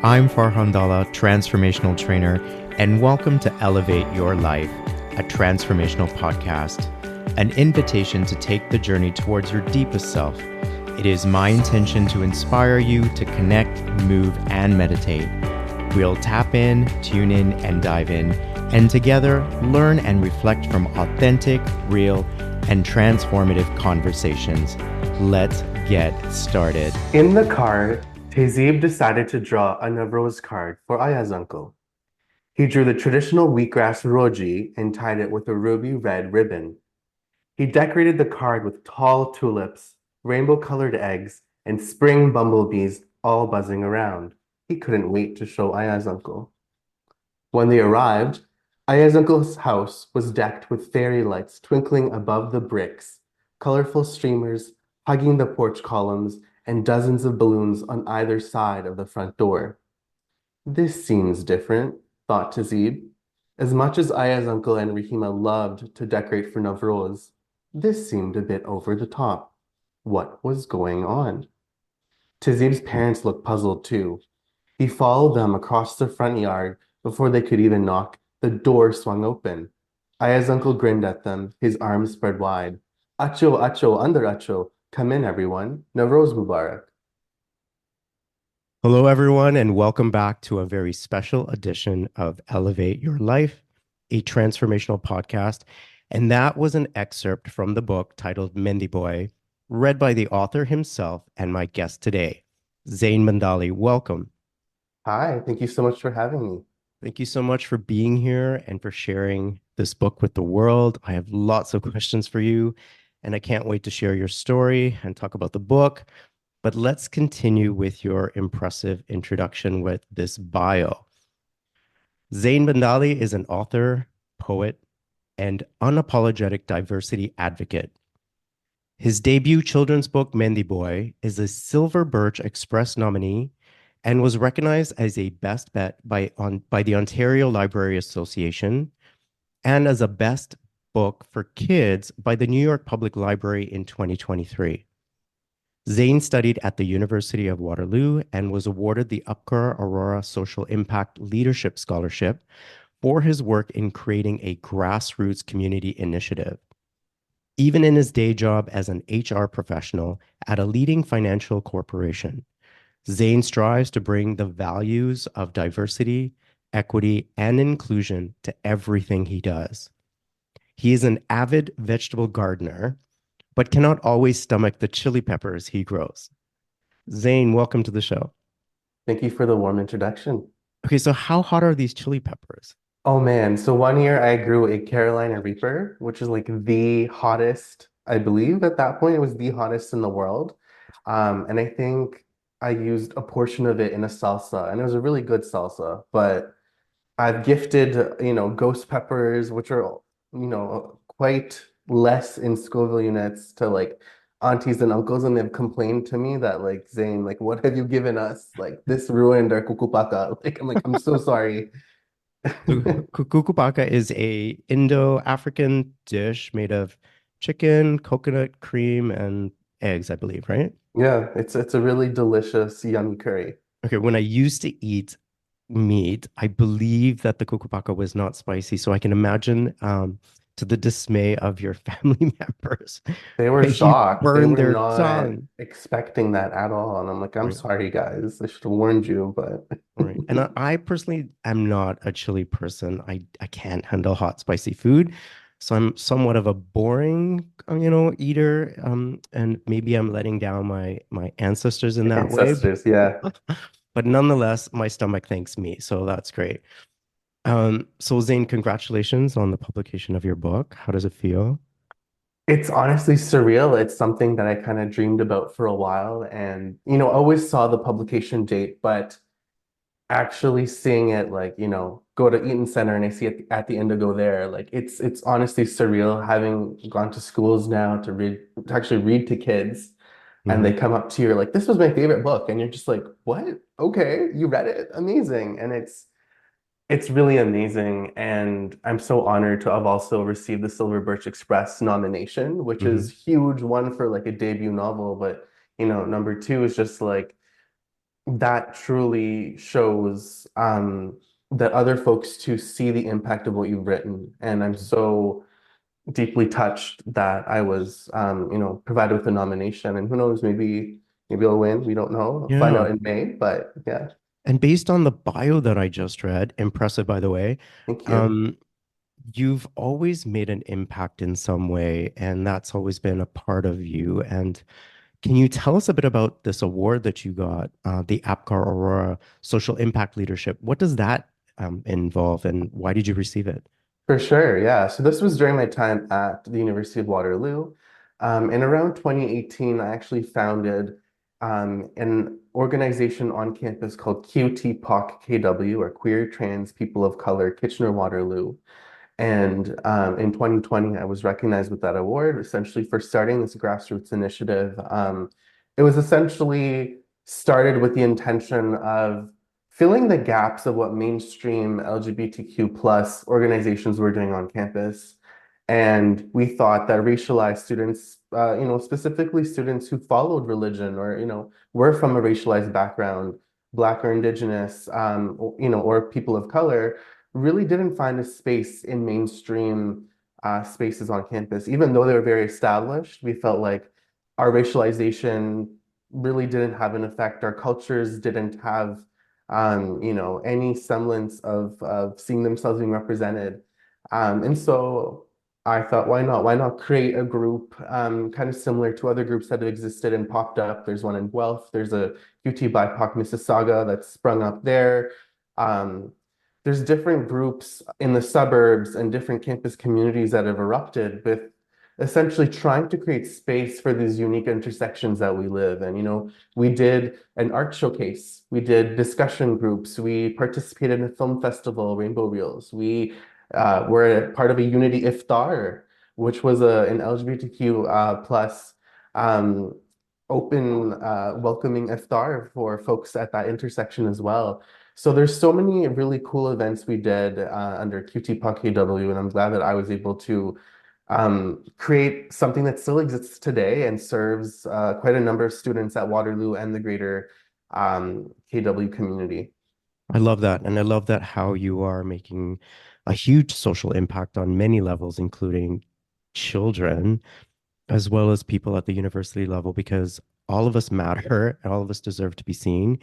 I'm Farhan Dalla, transformational trainer, and welcome to Elevate Your Life, a transformational podcast, an invitation to take the journey towards your deepest self. It is my intention to inspire you to connect, move, and meditate. We'll tap in, tune in, and dive in, and together learn and reflect from authentic, real, and transformative conversations. Let's get started. In the card, Tehzeeb decided to draw a Navroz card for Aya's uncle. He drew the traditional wheatgrass roji and tied it with a ruby red ribbon. He decorated the card with tall tulips, rainbow-colored eggs, and spring bumblebees all buzzing around. He couldn't wait to show Aya's uncle. When they arrived, Aya's uncle's house was decked with fairy lights twinkling above the bricks, colorful streamers hugging the porch columns, and dozens of balloons on either side of the front door. This seems different, thought Tehzeeb. As much as Aya's uncle and Rahima loved to decorate for Navroz, this seemed a bit over the top. What was going on? Tehzeeb's parents looked puzzled too. He followed them across the front yard. Before they could even knock, the door swung open. Aya's uncle grinned at them, his arms spread wide. Acho, acho, under acho. Come in, everyone. Navroz Mubarak. Hello, everyone, and welcome back to a very special edition of Elevate Your Life, a transformational podcast. And that was an excerpt from the book titled Mehndi Boy, read by the author himself and my guest today, Zain Bandali. Welcome. Hi, thank you so much for having me. Thank you so much for being here and for sharing this book with the world. I have lots of questions for you, and I can't wait to share your story and talk about the book. But let's continue with your impressive introduction with this bio. Zain Bandali is an author, poet, and unapologetic diversity advocate. His debut children's book, Mehndi Boy, is a Silver Birch Express nominee and was recognized as a best bet by the Ontario Library Association and as a best book for kids by the New York Public Library in 2023. Zain studied at the University of Waterloo and was awarded the Upkar Arora Social Impact Leadership Scholarship for his work in creating a grassroots community initiative. Even in his day job as an HR professional at a leading financial corporation, Zain strives to bring the values of diversity, equity, and inclusion to everything he does. He is an avid vegetable gardener, but cannot always stomach the chili peppers he grows. Zain, welcome to the show. Thank you for the warm introduction. Okay, so how hot are these chili peppers? Oh man, so one year I grew a Carolina Reaper, which is like the hottest, I believe at that point it was the hottest in the world. And I think I used a portion of it in a salsa, and it was a really good salsa, but I've gifted, ghost peppers, which are, quite less in Scoville units to like aunties and uncles, and they've complained to me that like, Zain, like, what have you given us? Like, this ruined our kukupaka. I'm so sorry. Kukupaka is a Indo-African dish made of chicken, coconut cream, and eggs, I believe, right? Yeah, it's a really delicious, yummy curry. Okay, when I used to eat meat, I believe that the kukupaka was not spicy, so I can imagine to the dismay of your family members. They were that you shocked. They burned were their not tongue. expecting that at all. And I'm like, I'm Right, sorry, guys. I should have warned you, but right. And I personally am not a chili person. I can't handle hot, spicy food. So I'm somewhat of a boring, eater. And maybe I'm letting down my ancestors in that way. ancestors, yeah. But nonetheless, my stomach thanks me. So that's great. So Zain, congratulations on the publication of your book. How does it feel? It's honestly surreal. It's something that I kind of dreamed about for a while and, always saw the publication date, but actually seeing it like, go to Eaton Center and I see it at the Indigo there, like it's honestly surreal having gone to schools now to actually read to kids and they Mhm. come up to you like, this was my favorite book. And you're just like, what? Okay, you read it? Amazing. And it's really amazing. And I'm so honored to have also received the Silver Birch Express nomination, which is Mhm. huge, one for like a debut novel, but number two is just like that truly shows that other folks to see the impact of what you've written. And I'm so deeply touched that I was, provided with a nomination. And who knows, maybe I'll win. We don't know. I'll find Yeah. out in May. But yeah, And based on the bio that I just read, impressive, by the way, thank you. um, you've always made an impact in some way, and that's always been a part of you. And can you tell us a bit about this award that you got, the Upkar Aurora Social Impact Leadership? What does that involve, and why did you receive it? For sure, yeah. So this was during my time at the University of Waterloo. In around 2018, I actually founded an organization on campus called QT-POC-KW, or Queer Trans People of Color Kitchener-Waterloo. And in 2020, I was recognized with that award, essentially for starting this grassroots initiative. It was essentially started with the intention of filling the gaps of what mainstream LGBTQ plus organizations were doing on campus. And we thought that racialized students, specifically students who followed religion or, were from a racialized background, Black or Indigenous, or people of color, really didn't find a space in mainstream spaces on campus. Even though they were very established, we felt like our racialization really didn't have an effect. Our cultures didn't have, any semblance of seeing themselves being represented. And so I thought, why not? Why not create a group kind of similar to other groups that have existed and popped up? There's one in Guelph. There's a QT BIPOC Mississauga that's sprung up there. Um, there's different groups in the suburbs and different campus communities that have erupted with essentially trying to create space for these unique intersections that we live. And, we did an art showcase, we did discussion groups, we participated in a film festival, Rainbow Reels. We were a part of a Unity Iftar, which was an LGBTQ plus um, open, welcoming iftar for folks at that intersection as well. So there's so many really cool events we did under QT-POC-KW, and I'm glad that I was able to create something that still exists today and serves quite a number of students at Waterloo and the greater KW community. I love that. And I love that how you are making a huge social impact on many levels, including children, as well as people at the university level, because all of us matter and all of us deserve to be seen.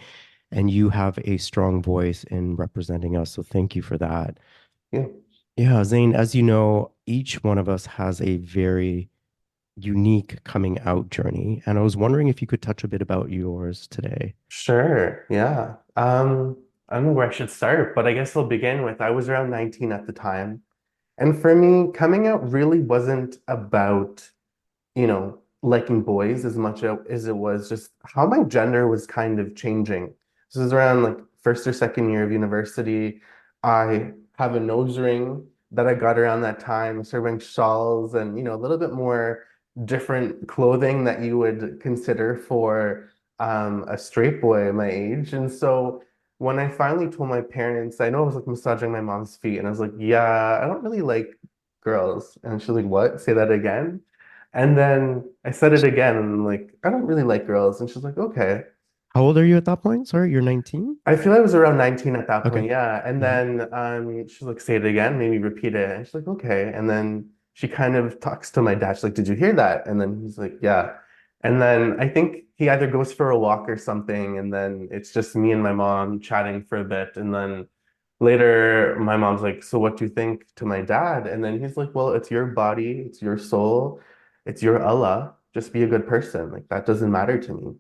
And you have a strong voice in representing us. So thank you for that. Yeah, Yeah, Zain, as you know, each one of us has a very unique coming out journey. And I was wondering if you could touch a bit about yours today. sure. Yeah. I don't know where I should start, but I guess I'll begin with I was around 19 at the time. And for me, coming out really wasn't about liking boys as much as it was just how my gender was kind of changing. This is around like first or second year of university. I have a nose ring that I got around that time. I started wearing shawls and, a little bit more different clothing that you would consider for a straight boy my age. And so when I finally told my parents, I know I was like massaging my mom's feet and I was like, yeah, I don't really like girls. And she's like, what? Say that again. And then I said it again, and I'm like, I don't really like girls. And she's like, okay. How old are you at that point? Sorry, you're 19? I feel I was around 19 at that Okay. point, yeah. And Mhm. then she's like, say it again, maybe repeat it. And she's like, okay. And then she kind of talks to my dad. She's like, did you hear that? And then he's like, yeah. And then I think he either goes for a walk or something, and then it's just me and my mom chatting for a bit. And then later, my mom's like, so what do you think to my dad? And then he's like, well, it's your body, it's your soul, it's your Allah. Just be a good person. Like, that doesn't matter to me.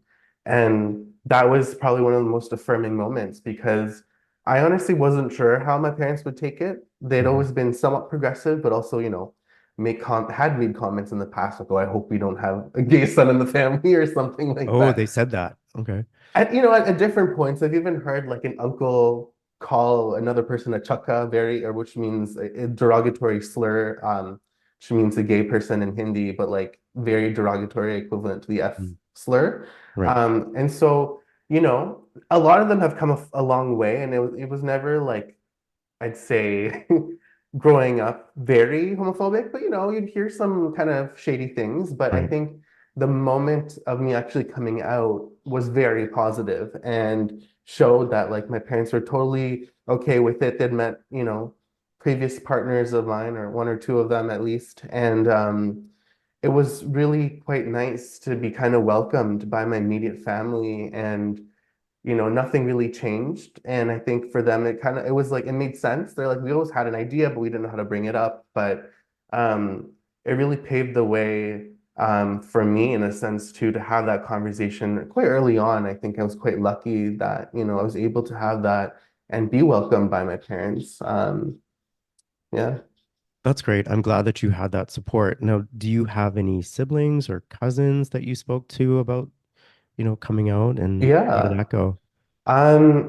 And that was probably one of the most affirming moments because I honestly wasn't sure how my parents would take it. They'd Mhm. always been somewhat progressive, but also, had made comments in the past like, oh, I hope we don't have a gay son in the family or something like Oh, that. they said that. Okay. At different points, I've even heard like an uncle call another person a chakka, or which means a derogatory slur, which means a gay person in Hindi, but like very derogatory equivalent to the F Mm. slur. Right. And so, a lot of them have come a long way, and it was never like I'd say growing up very homophobic, but you'd hear some kind of shady things. But I Right. think the moment of me actually coming out was very positive and showed that like my parents were totally okay with it. They'd met, previous partners of mine, or one or two of them at least, and it was really quite nice to be kind of welcomed by my immediate family, and nothing really changed. And I think for them, it was like, it made sense. They're like, we always had an idea, but we didn't know how to bring it up. But it really paved the way for me in a sense too, to have that conversation quite early on. I think I was quite lucky that, I was able to have that and be welcomed by my parents. Yeah. That's great. I'm glad that you had that support. Now, do you have any siblings or cousins that you spoke to about, coming out, and how did Yeah. that go?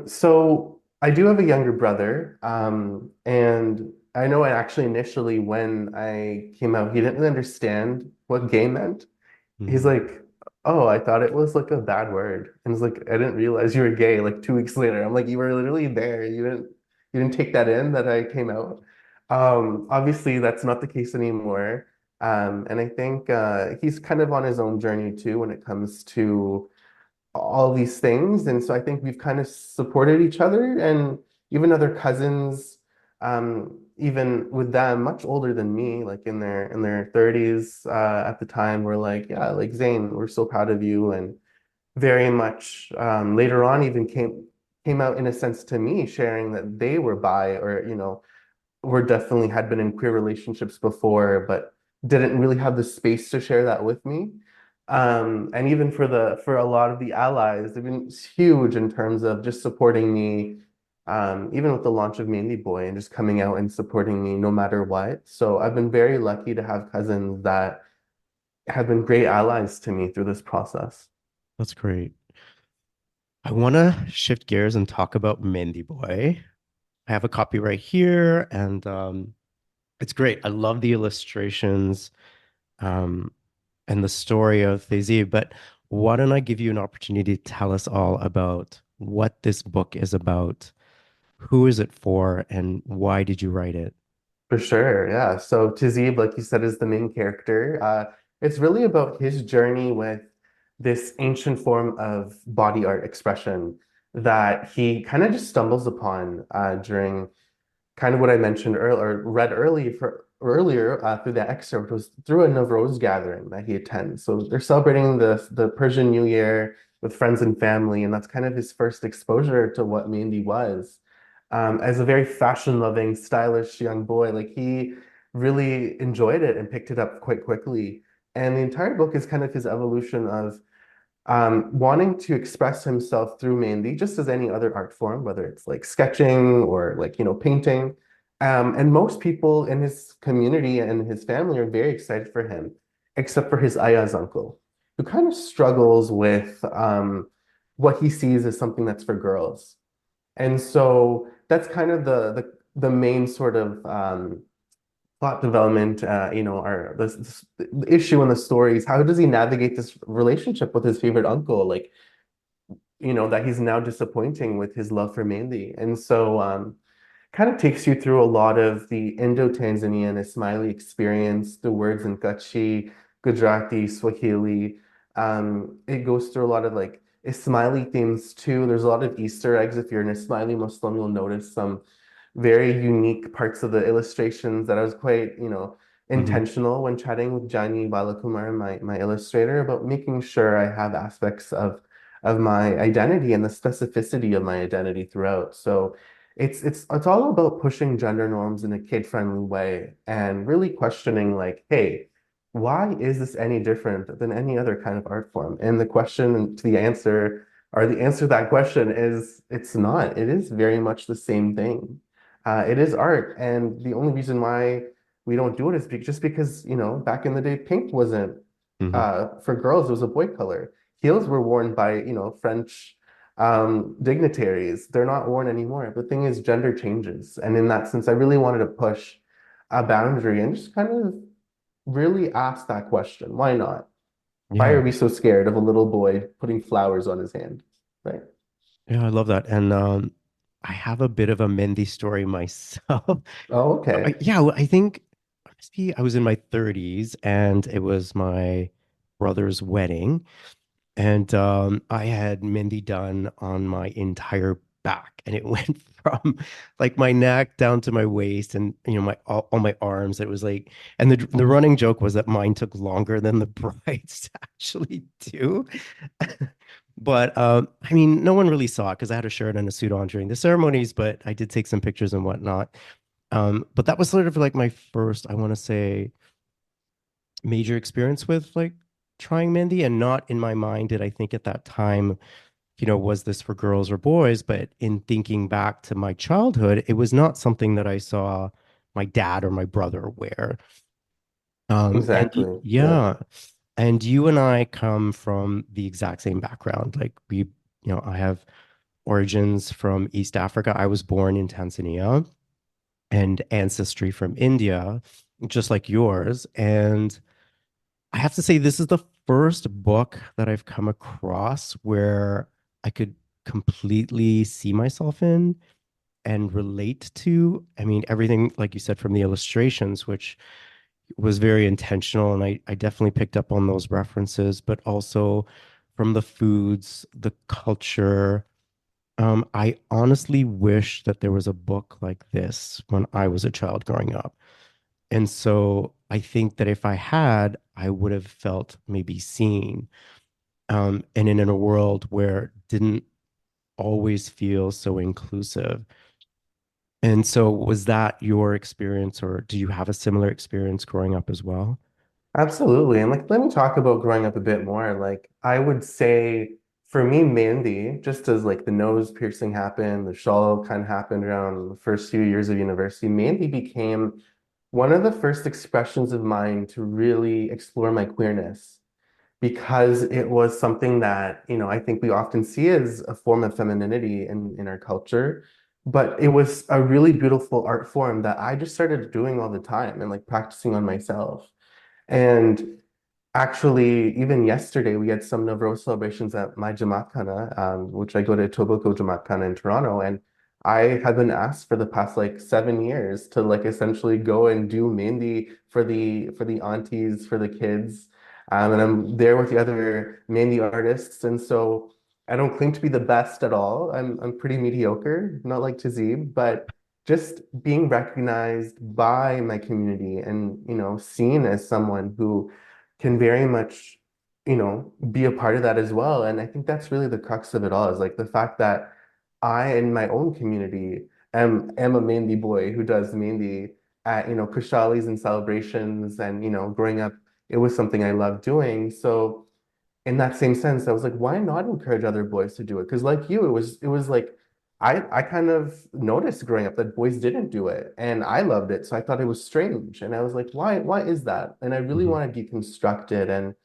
So I do have a younger brother, and I know actually initially when I came out, he didn't really understand what gay meant. He's Mhm. like, "Oh, I thought it was like a bad word," and it's like, "I didn't realize you were gay." Like 2 weeks later, I'm like, "You were literally there. You didn't take that in that I came out." Obviously, that's not the case anymore, and I think he's kind of on his own journey too when it comes to all these things. And so I think we've kind of supported each other, and even other cousins, even with them much older than me, like in their 30s at the time, were like, yeah, like Zain, we're so proud of you. And very much later on even came out in a sense to me, sharing that they were bi, or were definitely had been in queer relationships before, but didn't really have the space to share that with me. And even for a lot of the allies, they've been huge in terms of just supporting me, even with the launch of Mehndi Boy and just coming out and supporting me no matter what. So I've been very lucky to have cousins that have been great allies to me through this process. That's great. I want to shift gears and talk about Mehndi Boy. I have a copy right here, and it's great. I love the illustrations, um, and the story of Tazib. But why don't I give you an opportunity to tell us all about what this book is about? Who is it for, and why did you write it? For sure, yeah. So Tazib, like you said, is the main character. It's really about his journey with this ancient form of body art expression that he kind of just stumbles upon during kind of what I mentioned earlier, or read earlier through that excerpt, was through a Nowruz gathering that he attends. So they're celebrating the Persian New Year with friends and family, and that's kind of his first exposure to what Mehndi was. As a very fashion-loving, stylish young boy, like he really enjoyed it and picked it up quite quickly. And the entire book is kind of his evolution of wanting to express himself through Mehndi, just as any other art form, whether it's like sketching or like, painting. And most people in his community and his family are very excited for him, except for his Ayaz uncle, who kind of struggles with what he sees as something that's for girls. And so that's kind of the main sort of plot development, or the issue in the story is how does he navigate this relationship with his favorite uncle, like, that he's now disappointing with his love for Mandy. And so kind of takes you through a lot of the Indo-Tanzanian Ismaili experience, the words in Kutchi, Gujarati, Swahili. It goes through a lot of like Ismaili themes too. There's a lot of Easter eggs. If you're an Ismaili Muslim, you'll notice some very unique parts of the illustrations that I was quite, Hmm. intentional when chatting with Jani Balakumar, my illustrator, about making sure I have aspects of my identity and the specificity of my identity throughout. So it's all about pushing gender norms in a kid-friendly way and really questioning like, hey, why is this any different than any other kind of art form? And the question to the answer, or the answer to that question is it's not. It is very much the same thing. It is art, and the only reason why we don't do it is just because, back in the day, pink wasn't Hmm. for girls, it was a boy color. Heels were worn by, French dignitaries. They're not worn anymore. The thing is, gender changes. And in that sense, I really wanted to push a boundary and just kind of really ask that question. Why not? Why Yeah. are we so scared of a little boy putting flowers on his hand? Right? Yeah, I love that. And I have a bit of a Mendy story myself. Oh, okay. Yeah, well, I think honestly, I was in my 30s, and it was my brother's wedding. And I had Mehndi done on my entire back, and it went from like my neck down to my waist, and my all my arms. It was like, and the running joke was that mine took longer than the bride's to actually do. But I mean, no one really saw it because I had a shirt and a suit on during the ceremonies, but I did take some pictures and whatnot. But that was sort of like my first, I want to say, major experience with like trying Mehndi, and not in my mind did I think at that time, was this for girls or boys? But in thinking back to my childhood, it was not something that I saw my dad or my brother wear. Exactly. Yeah. Yeah, and you and I come from the exact same background. Like I have origins from East Africa. I was born in Tanzania and ancestry from India, just like yours. And I have to say, this is the first book that I've come across where I could completely see myself in and relate to. I mean, everything, like you said, from the illustrations, which was very intentional. And I definitely picked up on those references, but also from the foods, the culture. I honestly wish that there was a book like this when I was a child growing up. And so I think that if I had, I would have felt maybe seen. And in a world where it didn't always feel so inclusive. And so was that your experience, or do you have a similar experience growing up as well? Absolutely. And like, let me talk about growing up a bit more. Like, I would say for me, Mandy, just as like the nose piercing happened, the shawl kind of happened around the first few years of university, Mandy became one of the first expressions of mine to really explore my queerness because it was something that, I think we often see as a form of femininity in our culture. But it was a really beautiful art form that I just started doing all the time and like practicing on myself. And actually, even yesterday, we had some Navroz celebrations at my Jamaat Khana, which I go to Tobacco Jamaat Khana in Toronto. And I have been asked for the past like 7 years to like essentially go and do Mehndi for the aunties, for the kids. And I'm there with the other Mehndi artists. And so I don't claim to be the best at all. I'm pretty mediocre, not like Tazib, but just being recognized by my community and seen as someone who can very much be a part of that as well. And I think that's really the crux of it all, is like the fact that I in my own community am a Mehndi boy who does Mehndi at kushalis and celebrations, and growing up it was something I loved doing. So in that same sense, I was like, why not encourage other boys to do it? Because like you, it was like I kind of noticed growing up that boys didn't do it, and I loved it. So I thought it was strange, and I was like, why is that? And I really Mhm. want to deconstruct it. And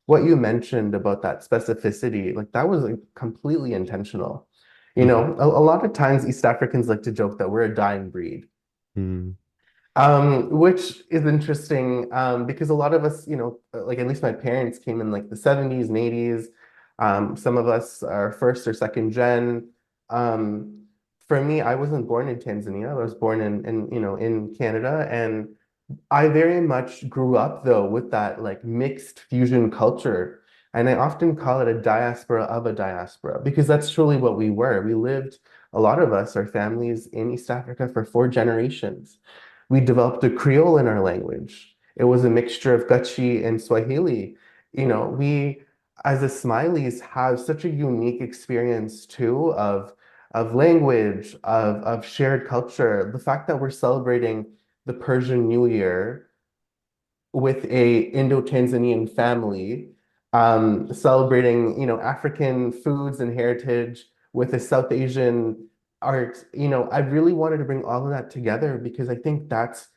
what you mentioned about that specificity, like that was like completely intentional. Mhm. A lot of times East Africans like to joke that we're a dying breed. Mhm. Which is interesting because a lot of us, like at least my parents came in like the 70s and 80s. Some of us are first or second gen. Um, for me, I wasn't born in Tanzania. I was born in Canada, and I very much grew up though with that like mixed fusion culture. And I often call it a diaspora of a diaspora because that's truly what we were. We lived, a lot of us, our families in East Africa for 4 generations. We developed a Creole in our language. It was a mixture of Gachi and Swahili. We as Ismailis have such a unique experience too of language, of shared culture. The fact that we're celebrating the Persian New Year with a Indo-Tanzanian family, celebrating, African foods and heritage with a South Asian art. I really wanted to bring all of that together because I think that's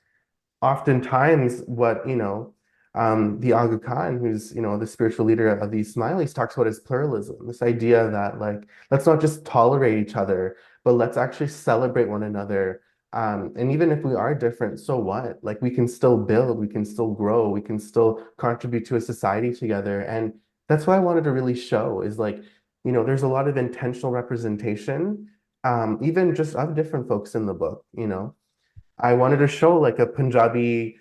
oftentimes what the Aga Khan, who's the spiritual leader of the Ismailis, talks about is pluralism. This idea that like let's not just tolerate each other, but let's actually celebrate one another. And even if we are different, so what? Like we can still build, we can still grow, we can still contribute to a society together. And that's what I wanted to really show is like, there's a lot of intentional representation, even just of different folks in the book. I wanted to show like a Punjabi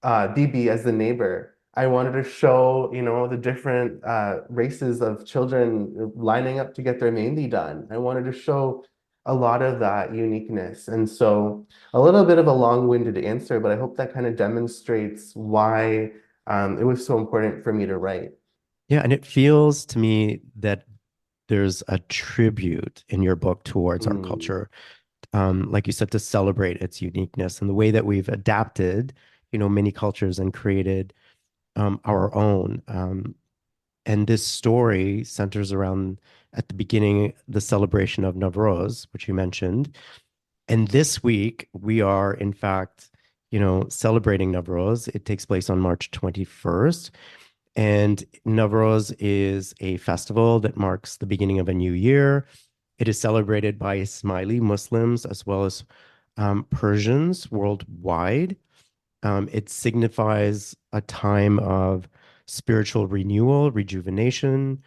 Bibi as the neighbor. I wanted to show, the different races of children lining up to get their mehndi done. I wanted to show a lot of that uniqueness. And so a little bit of a long-winded answer, but I hope that kind of demonstrates why it was so important for me to write. Yeah, and it feels to me that there's a tribute in your book towards our Mm, culture, like you said, to celebrate its uniqueness and the way that we've adapted, many cultures and created our own. And this story centers around, at the beginning, the celebration of Navroz, which you mentioned. And this week, we are, in fact, celebrating Navroz. It takes place on March 21st. And Navroz is a festival that marks the beginning of a new year. It is celebrated by Ismaili Muslims as well as Persians worldwide. It signifies a time of spiritual renewal, rejuvenation.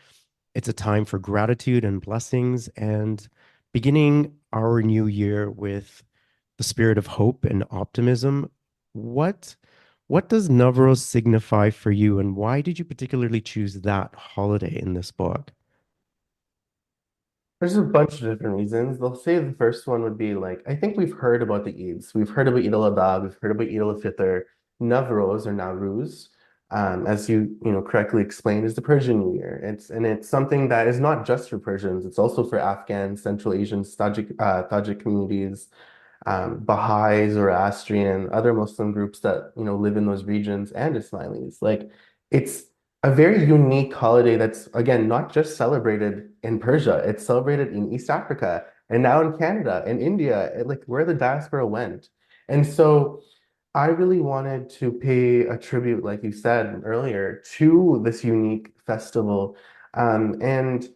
It's a time for gratitude and blessings, and beginning our new year with the spirit of hope and optimism. What what does Navroz signify for you, and why did you particularly choose that holiday in this book? there's a bunch of different reasons. They'll say the first one would be like, I think we've heard about the Eids. We've heard about Eid al-Adha, we've heard about Eid al-Fitr. Navroz or Nowruz, as you correctly explained, is the Persian New Year. It's something that is not just for Persians, it's also for Afghans, Central Asians, Tajik communities, Baha'is, Zoroastrian, other Muslim groups that live in those regions, and Ismailis. Like it's a very unique holiday that's again not just celebrated in Persia, it's celebrated in East Africa and now in Canada and India, like where the diaspora went. And so I really wanted to pay a tribute, like you said earlier, to this unique festival. And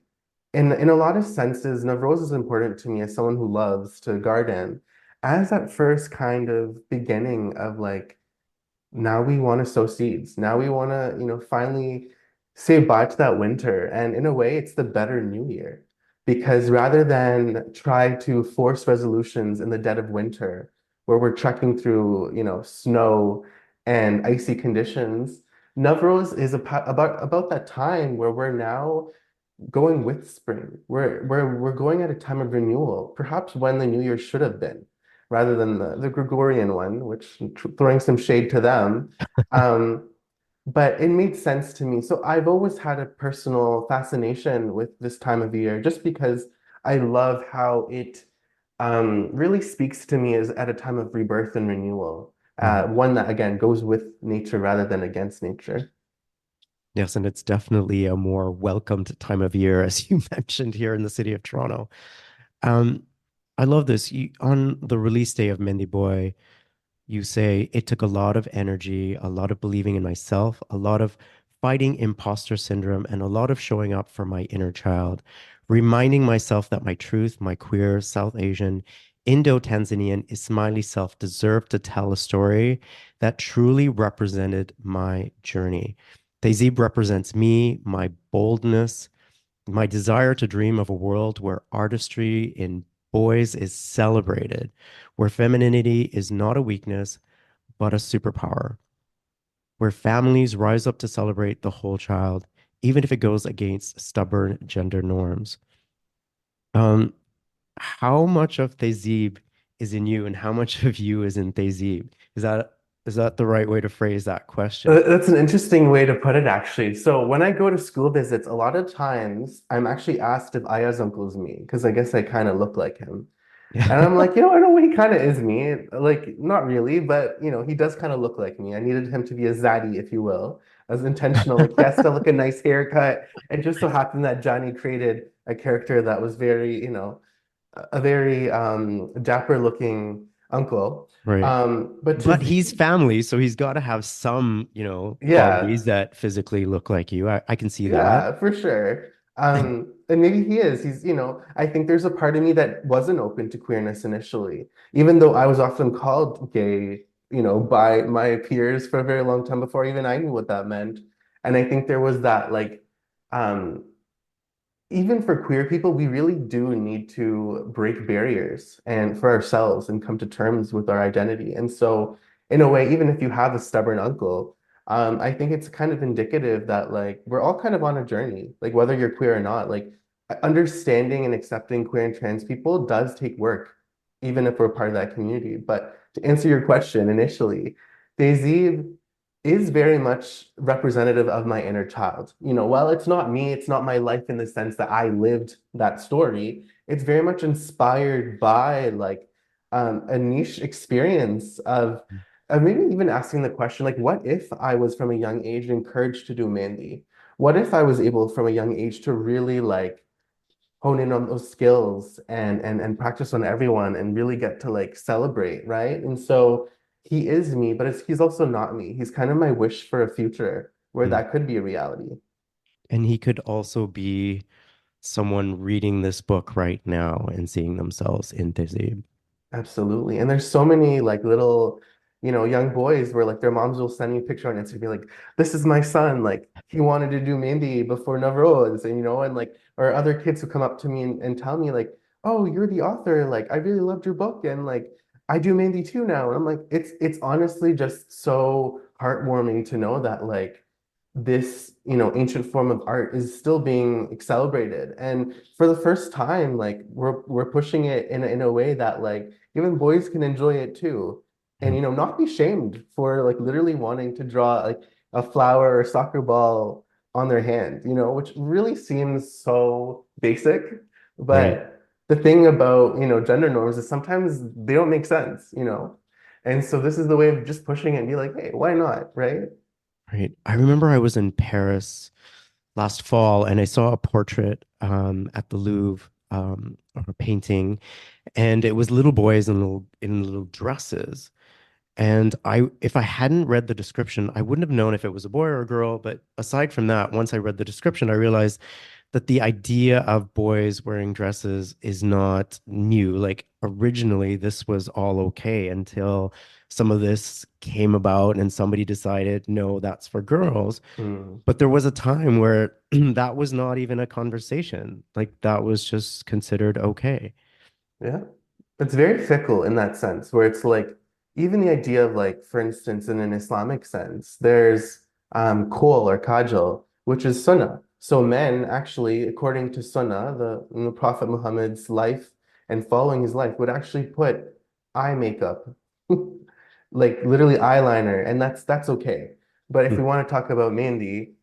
in a lot of senses, Navroz is important to me as someone who loves to garden, as that first kind of beginning of like, now we want to sow seeds. Now we want to, finally say bye to that winter. And in a way, it's the better new year. Because rather than try to force resolutions in the dead of winter, where we're trekking through, snow and icy conditions, Navroz is about that time where we're now going with spring. We're going at a time of renewal, perhaps when the new year should have been, rather than the Gregorian one, which throwing some shade to them. Um, but it made sense to me. So I've always had a personal fascination with this time of year, just because I love how it really speaks to me as at a time of rebirth and renewal. Mhm. One that again goes with nature rather than against nature. Yes, and it's definitely a more welcomed time of year, as you mentioned here in the city of Toronto. Um, I love this. On the release day of Mehndi Boy, you say it took a lot of energy, a lot of believing in myself, a lot of fighting imposter syndrome, and a lot of showing up for my inner child, reminding myself that my truth, my queer, South Asian, Indo-Tanzanian, Ismaili self deserved to tell a story that truly represented my journey. Tehzeeb represents me, my boldness, my desire to dream of a world where artistry in boys is celebrated, where femininity is not a weakness, but a superpower, where families rise up to celebrate the whole child, even if it goes against stubborn gender norms. Um, how much of Tehzeeb is in you and how much of you is in Tehzeeb? Is that the right way to phrase that question? That's an interesting way to put it, actually. So when I go to school visits, a lot of times I'm actually asked if Aya's uncle is me, because I guess I kind of look like him. Yeah. And I'm like, in a way, he kind of is me. Like, not really, but he does kind of look like me. I needed him to be a zaddy, if you will. I was intentional. Like, he has to look a nice haircut. It just so happened that Johnny created a character that was very, a very dapper looking uncle. Right. But to But he's family, so he's got to have some, yeah, qualities that physically look like you. I can see that. yeah, for sure. And maybe he is. I think there's a part of me that wasn't open to queerness initially, even though I was often called gay, by my peers for a very long time before even I knew what that meant. And I think there was that like, um, even for queer people, we really do need to break barriers and for ourselves and come to terms with our identity. And so, in a way, even if you have a stubborn uncle, I think it's kind of indicative that like we're all kind of on a journey, like whether you're queer or not, like understanding and accepting queer and trans people does take work, even if we're part of that community. But to answer your question initially, Daisy is very much representative of my inner child. You know, while it's not me, it's not my life in the sense that I lived that story, it's very much inspired by like a niche experience of maybe even asking the question, like, what if I was from a young age encouraged to do Mehndi? What if I was able from a young age to really like hone in on those skills and practice on everyone and really get to like celebrate, right? And so he is me, but he's also not me. He's kind of my wish for a future where Mm. that could be a reality. And he could also be someone reading this book right now and seeing themselves in Tehzeeb. Absolutely. And there's so many like little, young boys where like their moms will send me a picture on Instagram, be like, this is my son. Like he wanted to do Mehndi before Navroz, and like, or other kids who come up to me and tell me like, oh, you're the author. Like I really loved your book. And like, I do Mehndi too now. And I'm like, it's honestly just so heartwarming to know that like this, ancient form of art is still being celebrated. And for the first time, like we're pushing it in a way that like even boys can enjoy it too. And Yeah. not be shamed for like literally wanting to draw like a flower or a soccer ball on their hand, which really seems so basic. Right. But the thing about, gender norms is sometimes they don't make sense. And so this is the way of just pushing it and be like, hey, why not? Right? Right. I remember I was in Paris last fall and I saw a portrait at the Louvre or a painting, and it was little boys in little dresses. And if I hadn't read the description, I wouldn't have known if it was a boy or a girl. But aside from that, once I read the description, I realized that the idea of boys wearing dresses is not new. Like originally, this was all okay until some of this came about and somebody decided, no, that's for girls. Mm. But there was a time where that was not even a conversation. Like that was just considered okay. Yeah. It's very fickle in that sense, where it's like even the idea of like, for instance, in an Islamic sense, there's kol or kajal, which is sunnah. So men actually, according to sunnah, the Prophet Muhammad's life and following his life would actually put eye makeup, like literally eyeliner, and that's okay. But if we Hmm. want to talk about mehndi,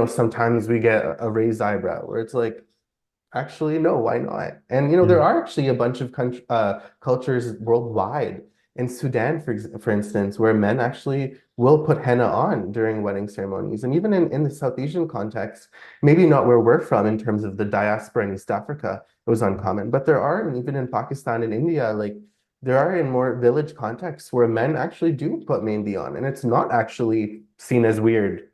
sometimes we get a raised eyebrow where it's like, actually, no, why not? And Yeah. there are actually a bunch of cultures worldwide. In Sudan, for instance, where men actually will put henna on during wedding ceremonies. And even in the South Asian context, maybe not where we're from in terms of the diaspora in East Africa, it was uncommon. But there are, and even in Pakistan and India, like there are in more village contexts where men actually do put mehndi on, and it's not actually seen as weird.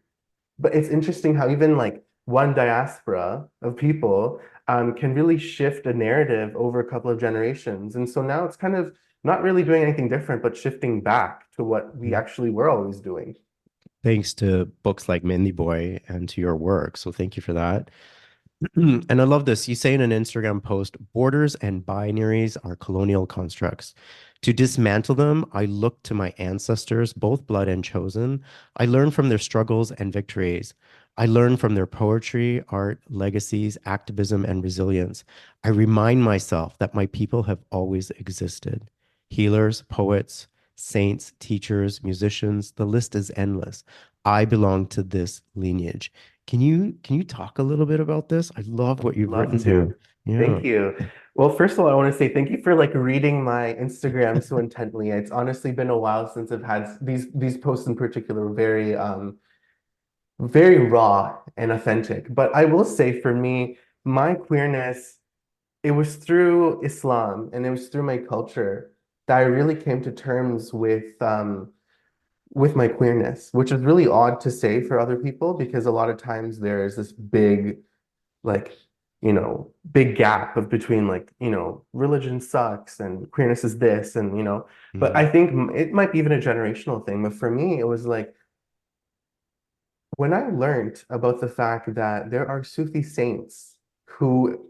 But it's interesting how even like one diaspora of people can really shift a narrative over a couple of generations. And so now it's kind of not really doing anything different, but shifting back to what we actually were always doing. Thanks to books like Mehndi Boy and to your work. So thank you for that. And I love this. You say in an Instagram post, borders and binaries are colonial constructs. To dismantle them, I look to my ancestors, both blood and chosen. I learn from their struggles and victories. I learn from their poetry, art, legacies, activism, and resilience. I remind myself that my people have always existed. Healers, poets, saints, teachers, musicians, the list is endless. I belong to this lineage. Can you talk a little bit about this? I love what you've written Love here. to. Yeah. Thank you. Well, first of all, I want to say thank you for like reading my Instagram so intently. It's honestly been a while since I've had these posts in particular were very raw and authentic. But I will say for me, my queerness, it was through Islam and it was through my culture that I really came to terms with my queerness, which is really odd to say for other people because a lot of times there's this big like big gap of between like religion sucks and queerness is this and but I Mhm. think it might be even a generational thing, but for me it was like when I learned about the fact that there are Sufi saints who,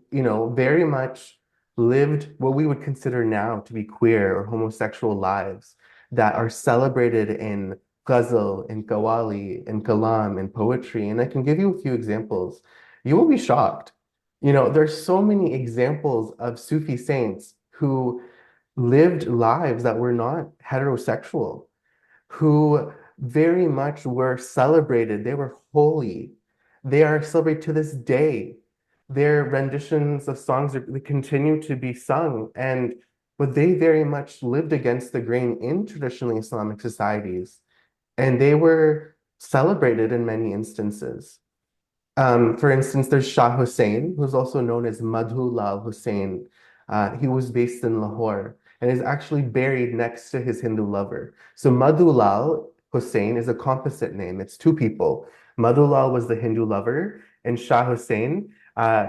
very much lived what we would consider now to be queer or homosexual lives that are celebrated in ghazal, in qawwali, in kalam, in poetry. And I can give you a few examples. You will be shocked. There's so many examples of Sufi saints who lived lives that were not heterosexual, who very much were celebrated. They were holy. They are celebrated to this day. Their renditions of songs they continue to be sung, but they very much lived against the grain in traditionally Islamic societies, and they were celebrated in many instances. For instance, there's Shah Hussain, who's also known as Madhu Lal Hussain. He was based in Lahore and is actually buried next to his Hindu lover. So Madhu Lal Hussain is a composite name. It's two people. Madhu Lal was the Hindu lover, and Shah Hussain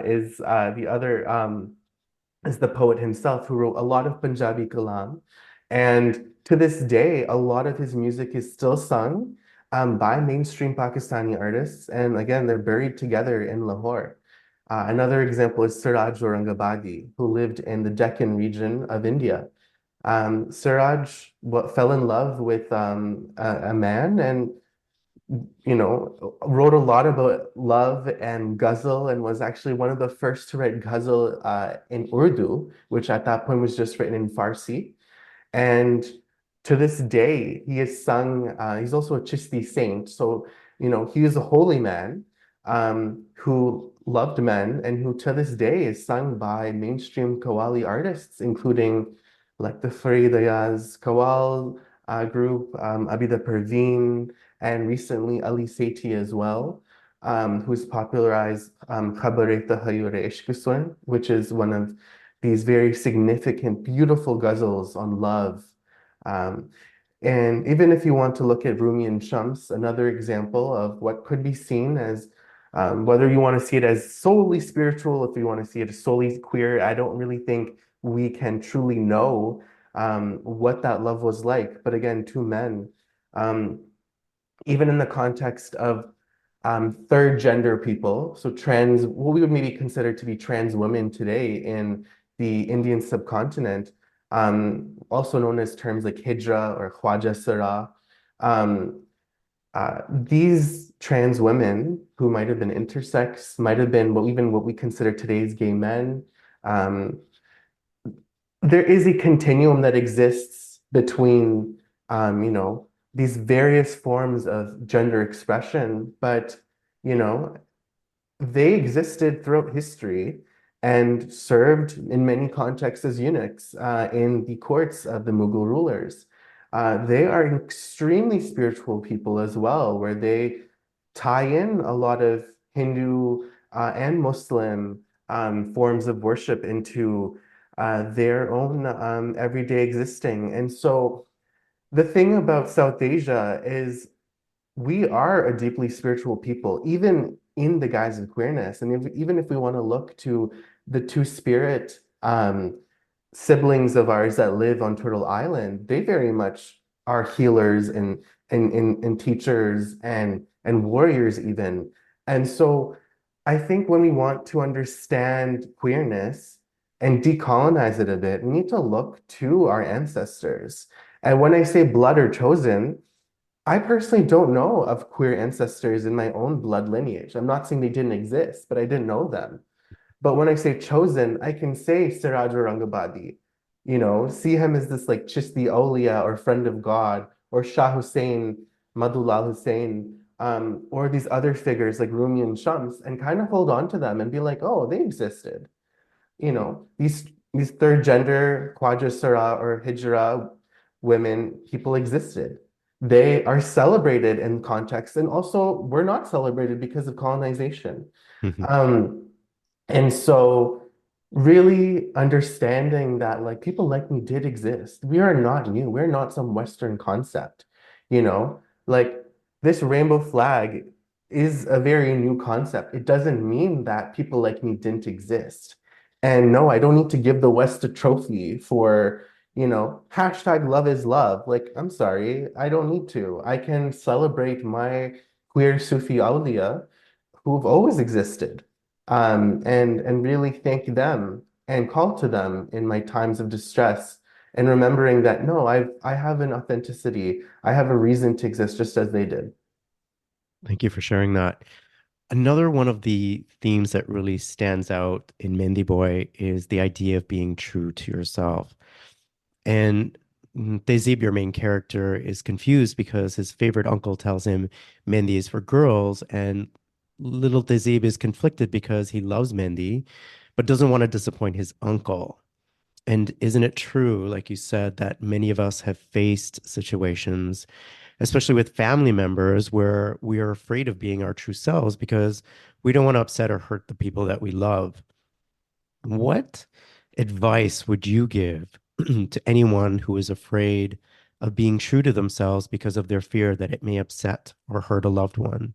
is the other is the poet himself who wrote a lot of Punjabi kalam. And to this day, a lot of his music is still sung by mainstream Pakistani artists. And again, they're buried together in Lahore. Another example is Siraj Aurangabadi, who lived in the Deccan region of India. Siraj fell in love with a man and wrote a lot about love and ghazal and was actually one of the first to write ghazal in Urdu, which at that point was just written in Farsi. And to this day, he is sung, he's also a Chishti saint. So, he is a holy man who loved men and who to this day is sung by mainstream Qawwali artists, including like the Faridayaz Qawwal group, Abida Perveen, and recently Ali Sethi as well, who's popularized Khabare Tahayure Ishq, which is one of these very significant, beautiful ghazals on love. Um, and even if you want to look at Rumi and Shams, another example of what could be seen as whether you want to see it as solely spiritual, if you want to see it as solely queer, I don't really think we can truly know what that love was like. But again, two men, even in the context of third gender people, so trans, what we would maybe consider to be trans women today in the Indian subcontinent, also known as terms like hijra or khwaja sara. These trans women who might have been intersex, might have been even what we consider today's gay men. There is a continuum that exists between, these various forms of gender expression, but, they existed throughout history and served in many contexts as eunuchs in the courts of the Mughal rulers. They are extremely spiritual people as well, where they tie in a lot of Hindu and Muslim forms of worship into their own everyday existing. And so the thing about South Asia is we are a deeply spiritual people, even in the guise of queerness. And even if we want to look to the two-spirit siblings of ours that live on Turtle Island, they very much are healers and teachers and warriors even. And so I think when we want to understand queerness and decolonize it a bit, we need to look to our ancestors. And when I say blood or chosen, I personally don't know of queer ancestors in my own blood lineage. I'm not saying they didn't exist, but I didn't know them. But when I say chosen, I can say Siraj Aurangabadi, see him as this like Chishti Awliya or friend of God, or Shah Hussain, Madhulal Hussain, or these other figures like Rumi and Shams, and kind of hold on to them and be like, oh, they existed. These third gender, Quadrasara or Hijra women, people existed. They are celebrated in context, and also we're not celebrated because of colonization. Um, and so really understanding that like people like me did exist. We are not new. We're not some Western concept, like this rainbow flag is a very new concept. It doesn't mean that people like me didn't exist. And no, I don't need to give the West a trophy for, hashtag love is love. Like, I'm sorry, I don't need to. I can celebrate my queer Sufi awliya who've always existed, and really thank them and call to them in my times of distress and remembering that no, I have an authenticity. I have a reason to exist just as they did. Thank you for sharing that. Another one of the themes that really stands out in Mehndi Boy is the idea of being true to yourself. And Tehzeeb, your main character, is confused because his favorite uncle tells him Mehndi is for girls, and little Tehzeeb is conflicted because he loves Mehndi, but doesn't want to disappoint his uncle. And isn't it true, like you said, that many of us have faced situations, especially with family members, where we are afraid of being our true selves because we don't want to upset or hurt the people that we love? What advice would you give to anyone who is afraid of being true to themselves because of their fear that it may upset or hurt a loved one?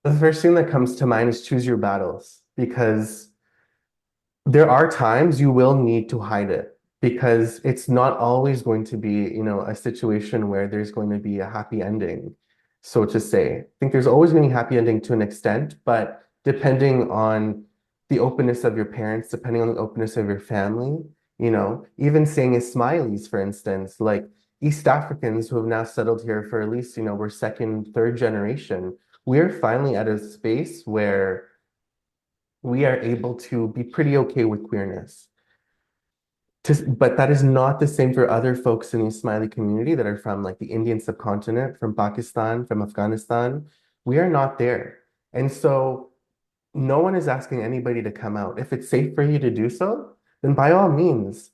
The first thing that comes to mind is choose your battles because there are times you will need to hide it because it's not always going to be, a situation where there's going to be a happy ending, so to say. I think there's always going to be a happy ending to an extent, but depending on the openness of your parents, depending on the openness of your family, even saying Ismailis, for instance, like East Africans who have now settled here for at least, we're second, third generation, we're finally at a space where we are able to be pretty okay with queerness. But that is not the same for other folks in the Ismaili community that are from like the Indian subcontinent, from Pakistan, from Afghanistan. We are not there. And so no one is asking anybody to come out. If it's safe for you to do so, then by all means,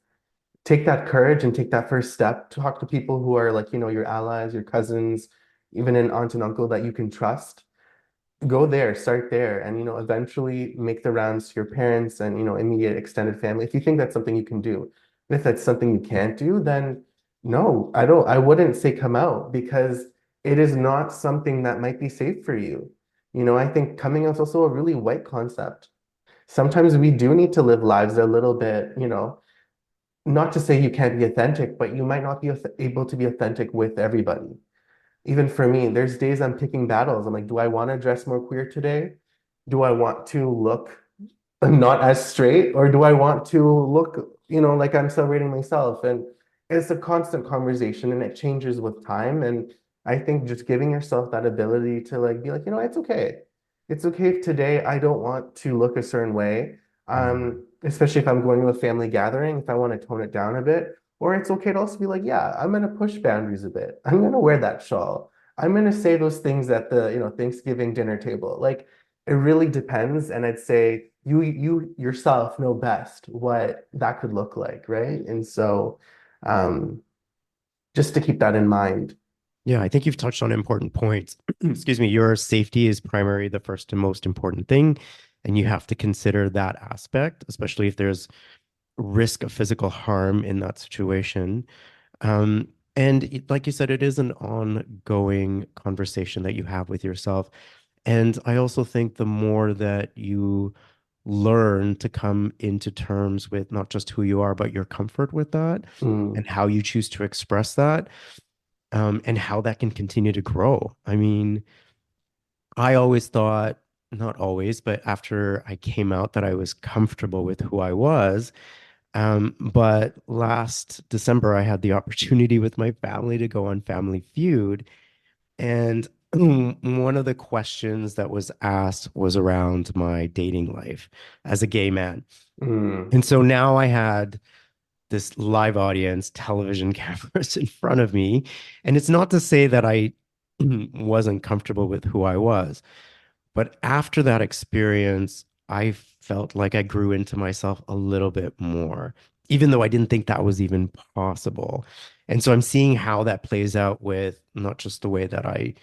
take that courage and take that first step. Talk to people who are like, your allies, your cousins, even an aunt and uncle that you can trust. Go there, start there, and eventually make the rounds to your parents and immediate extended family if you think that's something you can do. And if that's something you can't do, then no, I wouldn't say come out because it is not something that might be safe for you. I think coming out is also a really white concept. Sometimes we do need to live lives that are a little bit, not to say you can't be authentic, but you might not be able to be authentic with everybody. Even for me, there's days I'm picking battles. I'm like, do I want to dress more queer today? Do I want to look not as straight, or do I want to look, like I'm celebrating myself? And it's a constant conversation and it changes with time. And I think just giving yourself that ability to like be like, it's okay. It's okay if today I don't want to look a certain way. Mm. Especially if I'm going to a family gathering, if I want to tone it down a bit. Or it's okay to also be like, yeah, I'm gonna push boundaries a bit. I'm gonna wear that shawl. I'm gonna say those things at the, Thanksgiving dinner table. Like it really depends. And I'd say you yourself know best what that could look like, right? And so um just to keep that in mind. Yeah, I think you've touched on important points. Excuse me, your safety is primary, the first and most important thing. And you have to consider that aspect, especially if there's risk of physical harm in that situation. Like you said, it is an ongoing conversation that you have with yourself. And I also think the more that you learn to come into terms with not just who you are, but your comfort with that Mm, and how you choose to express that, and how that can continue to grow. I mean, I always thought, not always, but after I came out, that I was comfortable with who I was. But last December, I had the opportunity with my family to go on Family Feud. And one of the questions that was asked was around my dating life as a gay man. mm, And so now I had this live audience, television cameras in front of me. And it's not to say that I wasn't comfortable with who I was, but after that experience, I felt like I grew into myself a little bit more, even though I didn't think that was even possible. And so I'm seeing how that plays out with not just the way that I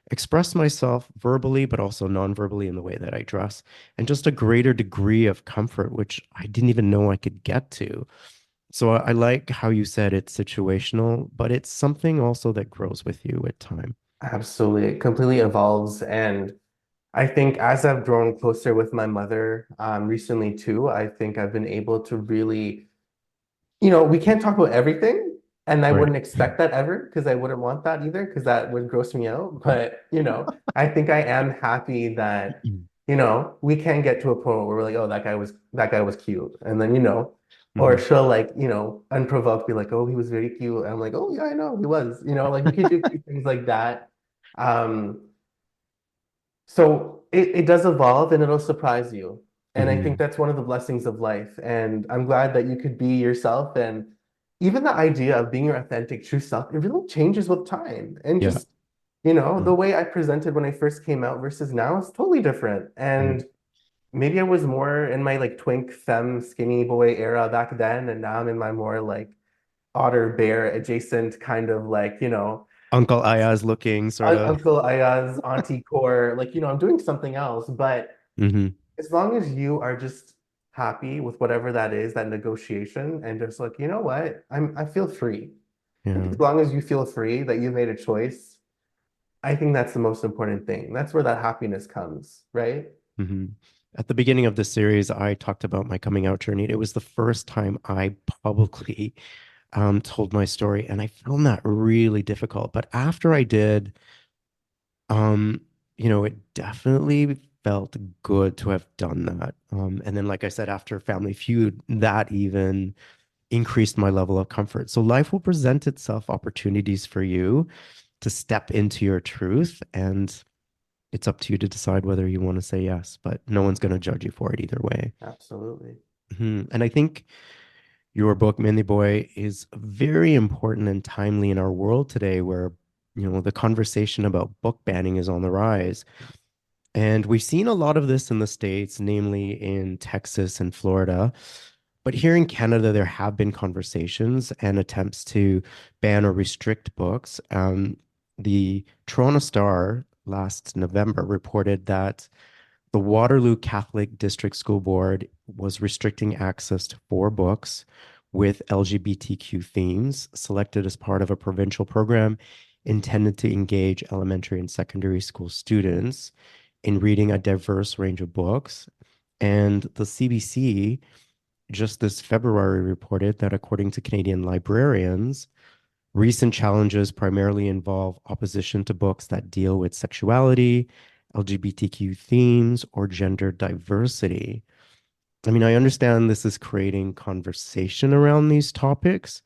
express myself verbally, but also non-verbally in the way that I dress, and just a greater degree of comfort, which I didn't even know I could get to. So I like how you said it's situational, but it's something also that grows with you with time. absolutely. It completely evolves. And I think as I've grown closer with my mother recently too, I think I've been able to really, we can't talk about everything. And I Right. wouldn't expect that ever because I wouldn't want that either because that would gross me out. But, I think I am happy that, we can get to a point where we're like, oh, that guy was cute. And then, Or Hmm. she'll like, unprovoked be like, oh, he was very cute. And I'm like, oh yeah, I know he was. Like we could do cute things like that. Um, so it does evolve and it'll surprise you. And I think Hmm. that's one of the blessings of life. And I'm glad that you could be yourself. And even the idea of being your authentic, true self, it really changes with time. And Yeah. just, the way I presented when I first came out versus now is totally different. Mhm. And maybe I was more in my like twink, femme, skinny boy era back then. And now I'm in my more like otter bear adjacent kind of like, Uncle Aya's looking sort of. Uncle Aya's auntie core, like, I'm doing something else. But Hmm. as long as you are just happy with whatever that is, that negotiation, and just like, you know what, I feel free. Like Yeah. as long as you feel free that you made a choice, I think that's the most important thing. That's where that happiness comes, right? Hmm. At the beginning of this series, I talked about my coming out journey. It was the first time I publicly told my story, and I found that really difficult. But after I did, um, it definitely felt good to have done that. And then, like I said, after Family Feud, that even increased my level of comfort. So life will present itself opportunities for you to step into your truth, and it's up to you to decide whether you want to say yes, but no one's going to judge you for it either way. Absolutely. And I think your book, Mehndi Boy, is very important and timely in our world today where, the conversation about book banning is on the rise. And we've seen a lot of this in the States, namely in Texas and Florida. But here in Canada, there have been conversations and attempts to ban or restrict books. The Toronto Star last November reported that the Waterloo Catholic District School Board was restricting access to 4 books with LGBTQ themes selected as part of a provincial program intended to engage elementary and secondary school students in reading a diverse range of books. And the CBC just this February reported that according to Canadian librarians, recent challenges primarily involve opposition to books that deal with sexuality, LGBTQ themes, or gender diversity. I mean, I understand this is creating conversation around these topics,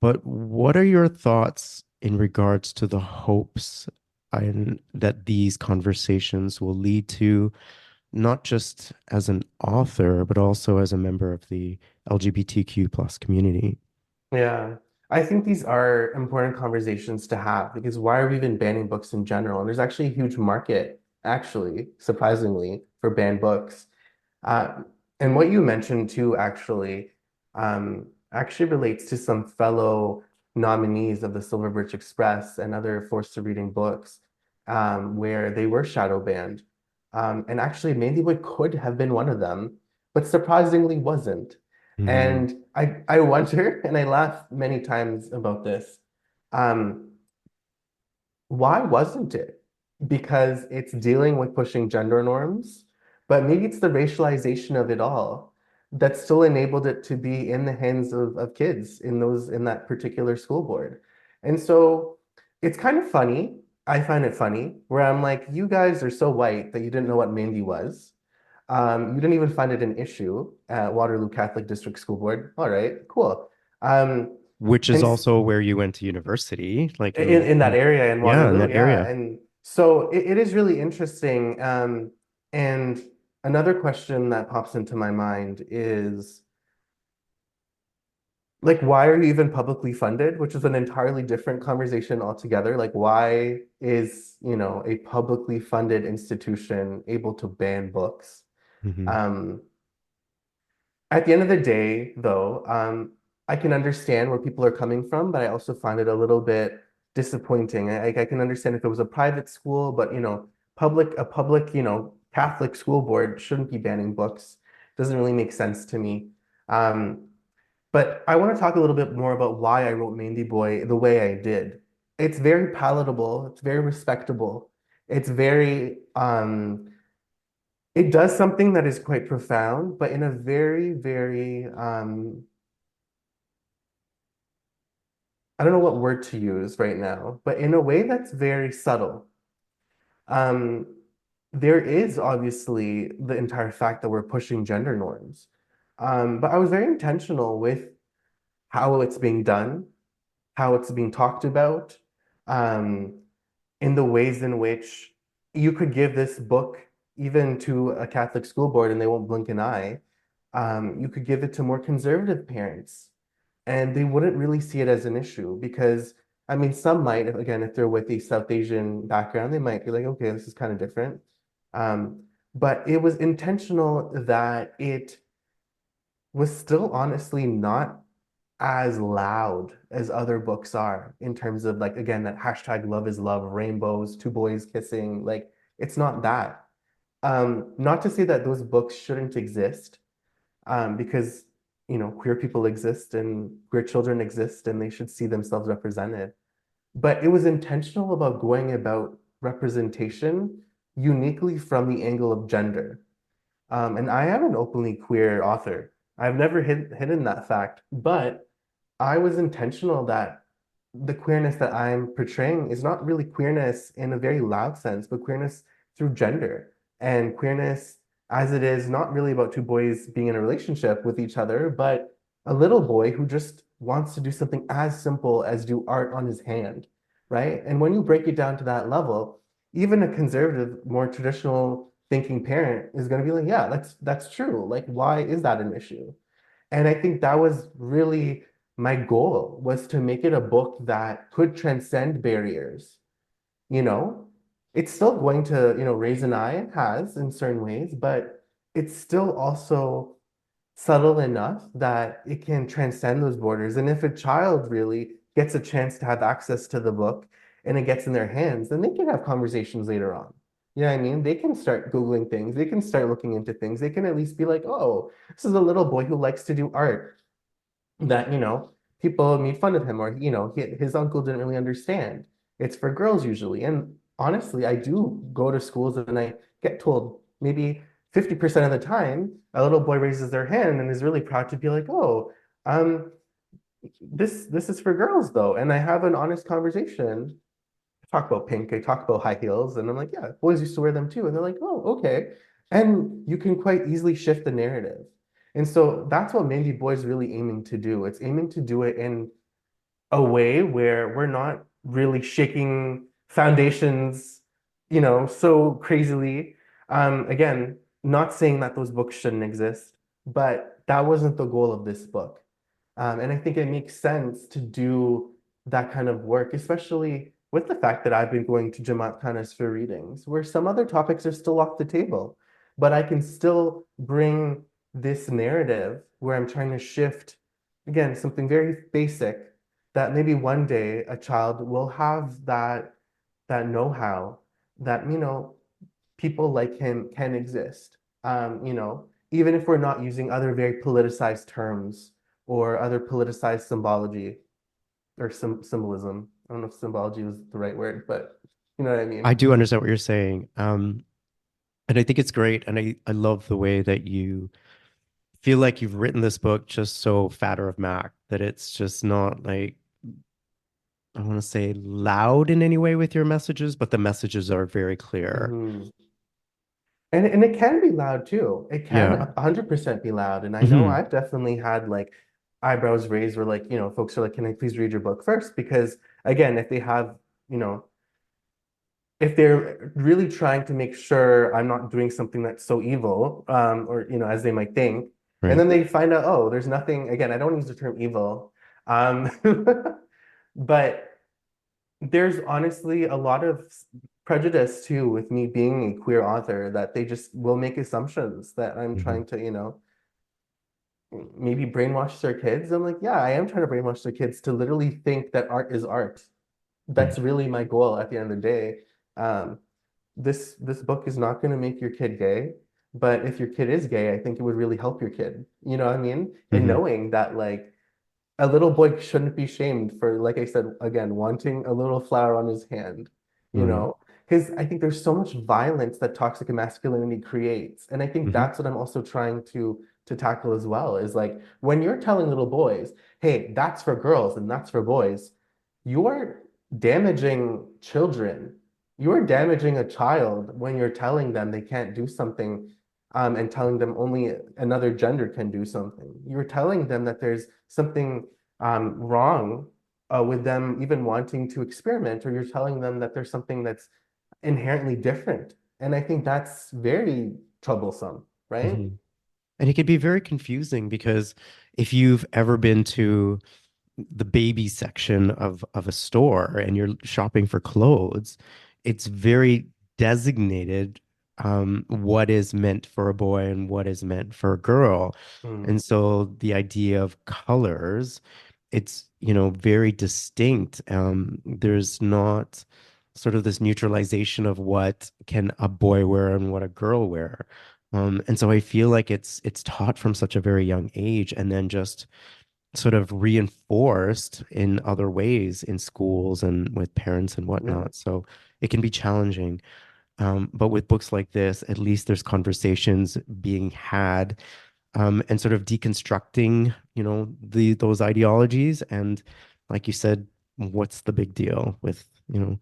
but what are your thoughts in regards to the hopes that these conversations will lead to, not just as an author, but also as a member of the LGBTQ plus community? Yeah. I think these are important conversations to have because why are we even banning books in general? And there's actually a huge market, actually, surprisingly, for banned books. Uh, and what you mentioned too, actually relates to some fellow nominees of the Silver Birch Express and other forced to reading books, where they were shadow banned. And actually, Mehndi Boy could have been one of them, but surprisingly wasn't. Hmm. And I wonder, and I laugh many times about this. Um, why wasn't it? Because it's dealing with pushing gender norms, but maybe it's the racialization of it all that still enabled it to be in the hands of kids in that particular school board. And so it's kind of funny. I find it funny where I'm like, you guys are so white that you didn't know what Mandy was. You didn't even find it an issue at Waterloo Catholic District School Board. All right, cool. Um, Which is and also where you went to university, like in that area in yeah, in Waterloo, that yeah. area. And so it is really interesting. And another question that pops into my mind is like, why are you even publicly funded? Which is an entirely different conversation altogether. Like, why is, a publicly funded institution able to ban books? Hmm. Um, At the end of the day, though, I can understand where people are coming from, but I also find it a little bit disappointing. I can understand if it was a private school, but a public, Catholic school board shouldn't be banning books. Doesn't really make sense to me. Um, but I want to talk a little bit more about why I wrote Mehndi Boy the way I did. It's very palatable. It's very respectable. It's very it does something that is quite profound, but in a very, very, I don't know what word to use right now, but in a way that's very subtle. Um, there is obviously the entire fact that we're pushing gender norms, But I was very intentional with how it's being done, how it's being talked about, um, in the ways in which you could give this book even to a Catholic school board and they won't blink an eye. You could give it to more conservative parents and they wouldn't really see it as an issue because, I mean, some might, again, if they're with a South Asian background, they might be like, okay, this is kind of different. Um, but it was intentional that it was still honestly not as loud as other books are in terms of like again that hashtag love is love, rainbows, two boys kissing. Like it's not that. Not to say that those books shouldn't exist, because queer people exist and queer children exist and they should see themselves represented. But it was intentional about going about representation uniquely from the angle of gender. And I am an openly queer author. I've never hidden that fact, but I was intentional that the queerness that I'm portraying is not really queerness in a very loud sense, but queerness through gender. And queerness as it is not really about two boys being in a relationship with each other, but a little boy who just wants to do something as simple as do art on his hand, right? And when you break it down to that level, even a conservative, more traditional thinking parent is going to be like, yeah, that's true. Like, why is that an issue? And I think that was really my goal was to make it a book that could transcend barriers. You know, it's still going to, raise an eye, it has in certain ways, but it's still also subtle enough that it can transcend those borders. And if a child really gets a chance to have access to the book and it gets in their hands, then they can have conversations later on. You know what I mean? They can start Googling things, they can start looking into things, they can at least be like, oh, this is a little boy who likes to do art that, people made fun of him or, his uncle didn't really understand. It's for girls usually. And honestly, I do go to schools and I get told maybe 50% of the time, a little boy raises their hand and is really proud to be like, oh, um, this is for girls though. And I have an honest conversation. I talk about pink, I talk about high heels, and I'm like, yeah, boys used to wear them too. And they're like, oh, okay. And you can quite easily shift the narrative. And so that's what Mehndi Boy is really aiming to do. It's aiming to do it in a way where we're not really shaking foundations, so crazily. Again, not saying that those books shouldn't exist, but that wasn't the goal of this book. And I think it makes sense to do that kind of work, especially with the fact that I've been going to Jamaat Khanas for readings, where some other topics are still off the table, but I can still bring this narrative where I'm trying to shift, again, something very basic that maybe one day a child will have that know-how that people like him can exist. Even if we're not using other very politicized terms or other politicized symbology or symbolism. I don't know if symbology was the right word, but you know what I I mean? do understand what you're saying. And I think it's great. And I love the way that you feel like you've written this book just so fatter of Mac that it's just not like, I want to say loud in any way with your messages, but the messages are very clear. Hmm. And it can be loud too. It can Yeah. 100% be loud. And I know Hmm. I've definitely had like eyebrows raised where like, folks are like, can I please read your book first? Because again, if they have, you know, if they're really trying to make sure I'm not doing something that's so evil, or as they might think, and Right. then they find out, oh, there's nothing. Again, I don't use the term evil, um, but there's honestly a lot of prejudice too with me being a queer author that they just will make assumptions that I'm Hmm. trying to, maybe brainwash their kids. I'm like, yeah, I am trying to brainwash their kids to literally think that art is art. That's Right. really my goal at the end of the day. Um, this book is not going to make your kid gay, but if your kid is gay, I think it would really help your kid. You know what I mean? And Hmm. knowing that like a little boy shouldn't be shamed for, like I said, again, wanting a little flower on his hand, Hmm. because I think there's so much violence that toxic masculinity creates. And I think Hmm. that's what I'm also trying to tackle as well, is like when you're telling little boys, hey, that's for girls and that's for boys, you are damaging children. You are damaging a child when you're telling them they can't do something and telling them only another gender can do something. You're telling them that there's something wrong with them even wanting to experiment, or you're telling them that there's something that's inherently different. And I think that's very troublesome, right? Mhm. And it can be very confusing because if you've ever been to the baby section of a store and you're shopping for clothes, it's very designated what is meant for a boy and what is meant for a girl. Mm, And so the idea of colors, it's, very distinct. There's not sort of this neutralization of what can a boy wear and what a girl wear. And so I feel like it's taught from such a very young age and then just sort of reinforced in other ways in schools and with parents and yeah. whatnot. So it can be challenging. But with books like this, at least there's conversations being had and sort of deconstructing, those ideologies. And like you said, what's the big deal with, a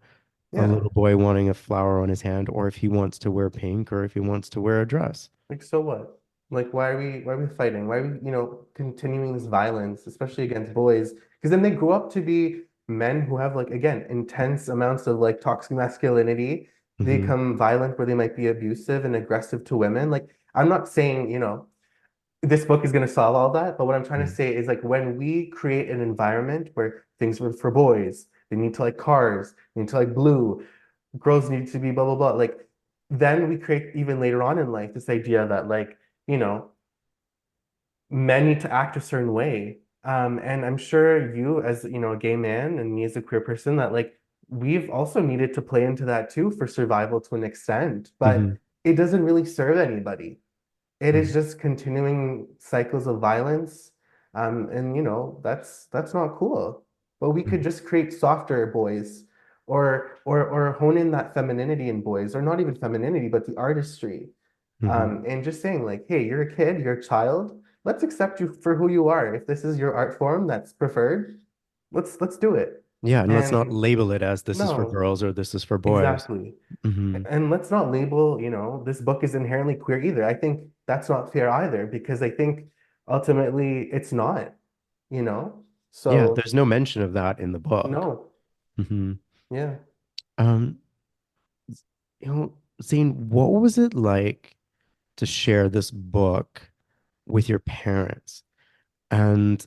Yeah. little boy wanting a flower on his hand, or if he wants to wear pink, or if he wants to wear a dress? Like, so what? Like, why are we fighting? Why are we, continuing this violence, especially against boys? Because then they grow up to be men who have, like, again, intense amounts of like toxic masculinity. They Hmm. become violent where they might be abusive and aggressive to women. Like, I'm not saying, this book is going to solve all that, but what I'm trying to say is like when we create an environment where things are for boys, they need to like cars, they need to like blue, girls need to be blah blah blah. Like then we create even later on in life this idea that like, you know, men need to act a certain way. And I'm sure you as, a gay man and me as a queer person that like we've also needed to play into that too for survival to an extent, but Hmm. it doesn't really serve anybody. It is Hmm. just continuing cycles of violence. And that's not cool. But we could just create softer boys or hone in that femininity in boys, or not even femininity, but the artistry. Hmm. And just saying like, hey, you're a kid, you're a child. Let's accept you for who you are. If this is your art form that's preferred, let's do it. Yeah, and let's not And label it as this is for no, girls or this is for boys. exactly. Hmm. And let's not label, this book is inherently queer either. I think that's not fair either, because I think ultimately it's not, you know? Yeah, So, there's no mention of that in the book. no, Hmm. yeah, Um, Zane, what was it like to share this book with your parents? And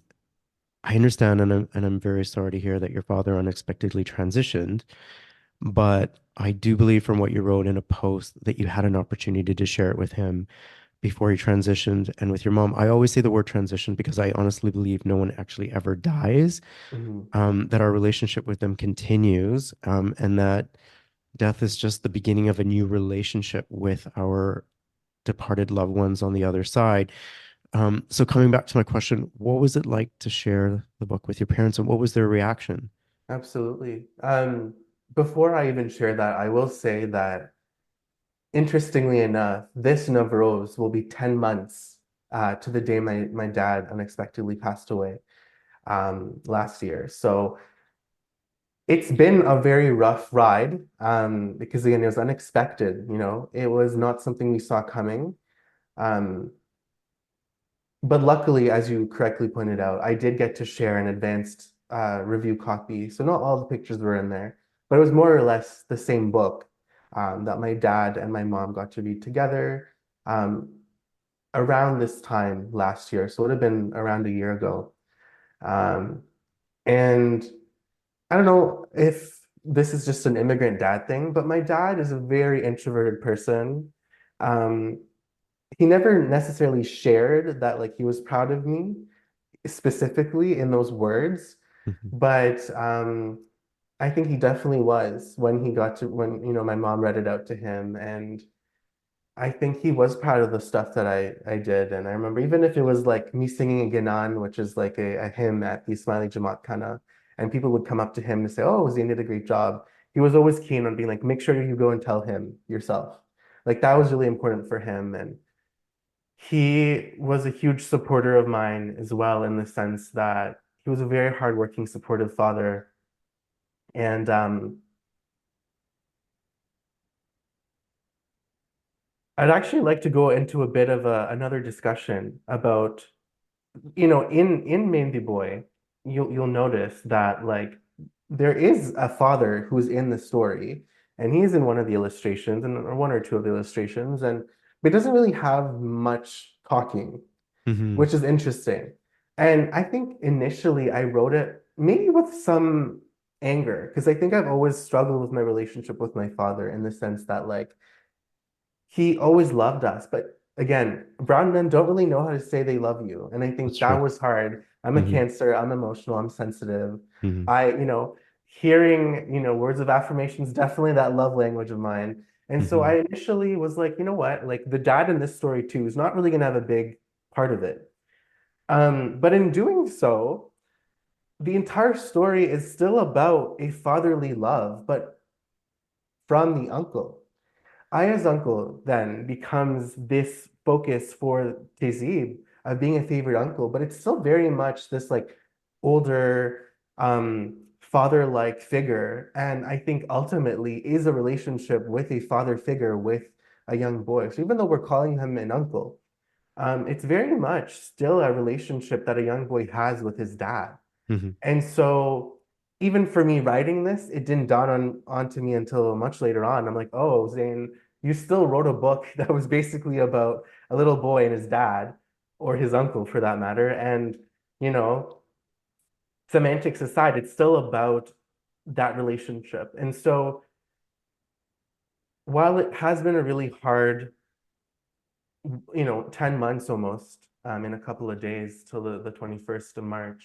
I understand, and I'm very sorry to hear that your father unexpectedly transitioned, but I do believe from what you wrote in a post that you had an opportunity to share it with him before he transitioned and with your mom. I always say the word transition because I honestly believe no one actually ever dies, mhm, that our relationship with them continues, and that death is just the beginning of a new relationship with our departed loved ones on the other side. So coming back to my question, what was it like to share the book with your parents and what was their reaction? absolutely. Before I even share that, I will say that interestingly enough, this Nowruz will be 10 months to the day my dad unexpectedly passed away last year. So it's been a very rough ride because again, it was unexpected, it was not something we saw coming. Um, but luckily, as you correctly pointed out, I did get to share an advanced review copy. So not all the pictures were in there, but it was more or less the same book that my dad and my mom got to read together um, around this time last year. So it would have been around a year ago. Um, and I don't know if this is just an immigrant dad thing, but my dad is a very introverted person. Um, he never necessarily shared that like he was proud of me specifically in those words, Mhm. but I think he definitely was when he got to when my mom read it out to him, and I think he was proud of the stuff that I did. And I remember even if it was like me singing a Ganan, which is like a hymn at the Ismaili Jamaat Khana, and people would come up to him and say, "Oh, Zain did a great job." He was always keen on being like, "Make sure you go and tell him yourself." Like that was really important for him. And he was a huge supporter of mine as well, in the sense that he was a very hardworking, supportive father. And I'd actually like to go into a bit of another discussion about, in Mehndi Boy, you'll notice that like there is a father who's in the story, and he's in one of the illustrations and or one or two of the illustrations, and but it doesn't really have much talking, Hmm. which is interesting. And I think initially I wrote it maybe with some anger, because I think I've always struggled with my relationship with my father in the sense that like he always loved us. But again, brown men don't really know how to say they love you. And I That's think that true. was hard. I'm a Hmm. Cancer, I'm emotional, I'm sensitive. Hmm. Hearing, words of affirmation is definitely that love language of mine. And so I Hmm. initially was like, you know what? Like the dad in this story too is not really gonna have a big part of it. But in doing so, the entire story is still about a fatherly love, but from the uncle. Aya's uncle then becomes this focus for Tehzeeb of being a favorite uncle, but it's still very much this like older father-like figure, and I think ultimately is a relationship with a father figure with a young boy. So even though we're calling him an uncle, it's very much still a relationship that a young boy has with his dad. Hmm. And so even for me writing this, it didn't dawn onto me until much later on. I'm like, oh, Zain, you still wrote a book that was basically about a little boy and his dad, or his uncle for that matter. And, you know, semantics aside, it's still about that relationship. And so while it has been a really hard, 10 months almost, in a couple of days till the 21st of March,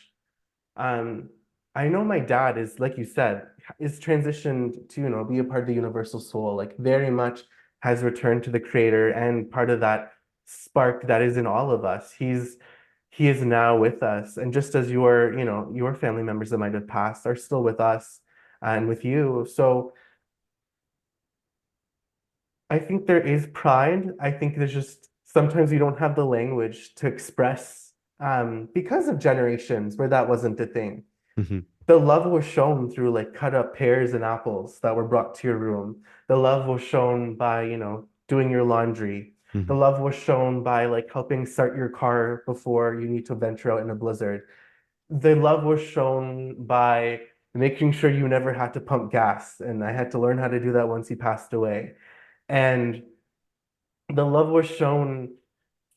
Um, I know my dad is, like you said, is transitioned to, be a part of the universal soul, like very much has returned to the creator and part of that spark that is in all of us. He is now with us. And just as your family members that might have passed are still with us and with you. So I think there is pride. I think there's just sometimes you don't have the language to express because of generations where that wasn't the thing. Hmm. The love was shown through like cut up pears and apples that were brought to your room. The love was shown by, doing your laundry. The Hmm. love was shown by like helping start your car before you need to venture out in a blizzard. The love was shown by making sure you never had to pump gas. And I had to learn how to do that once he passed away. And the love was shown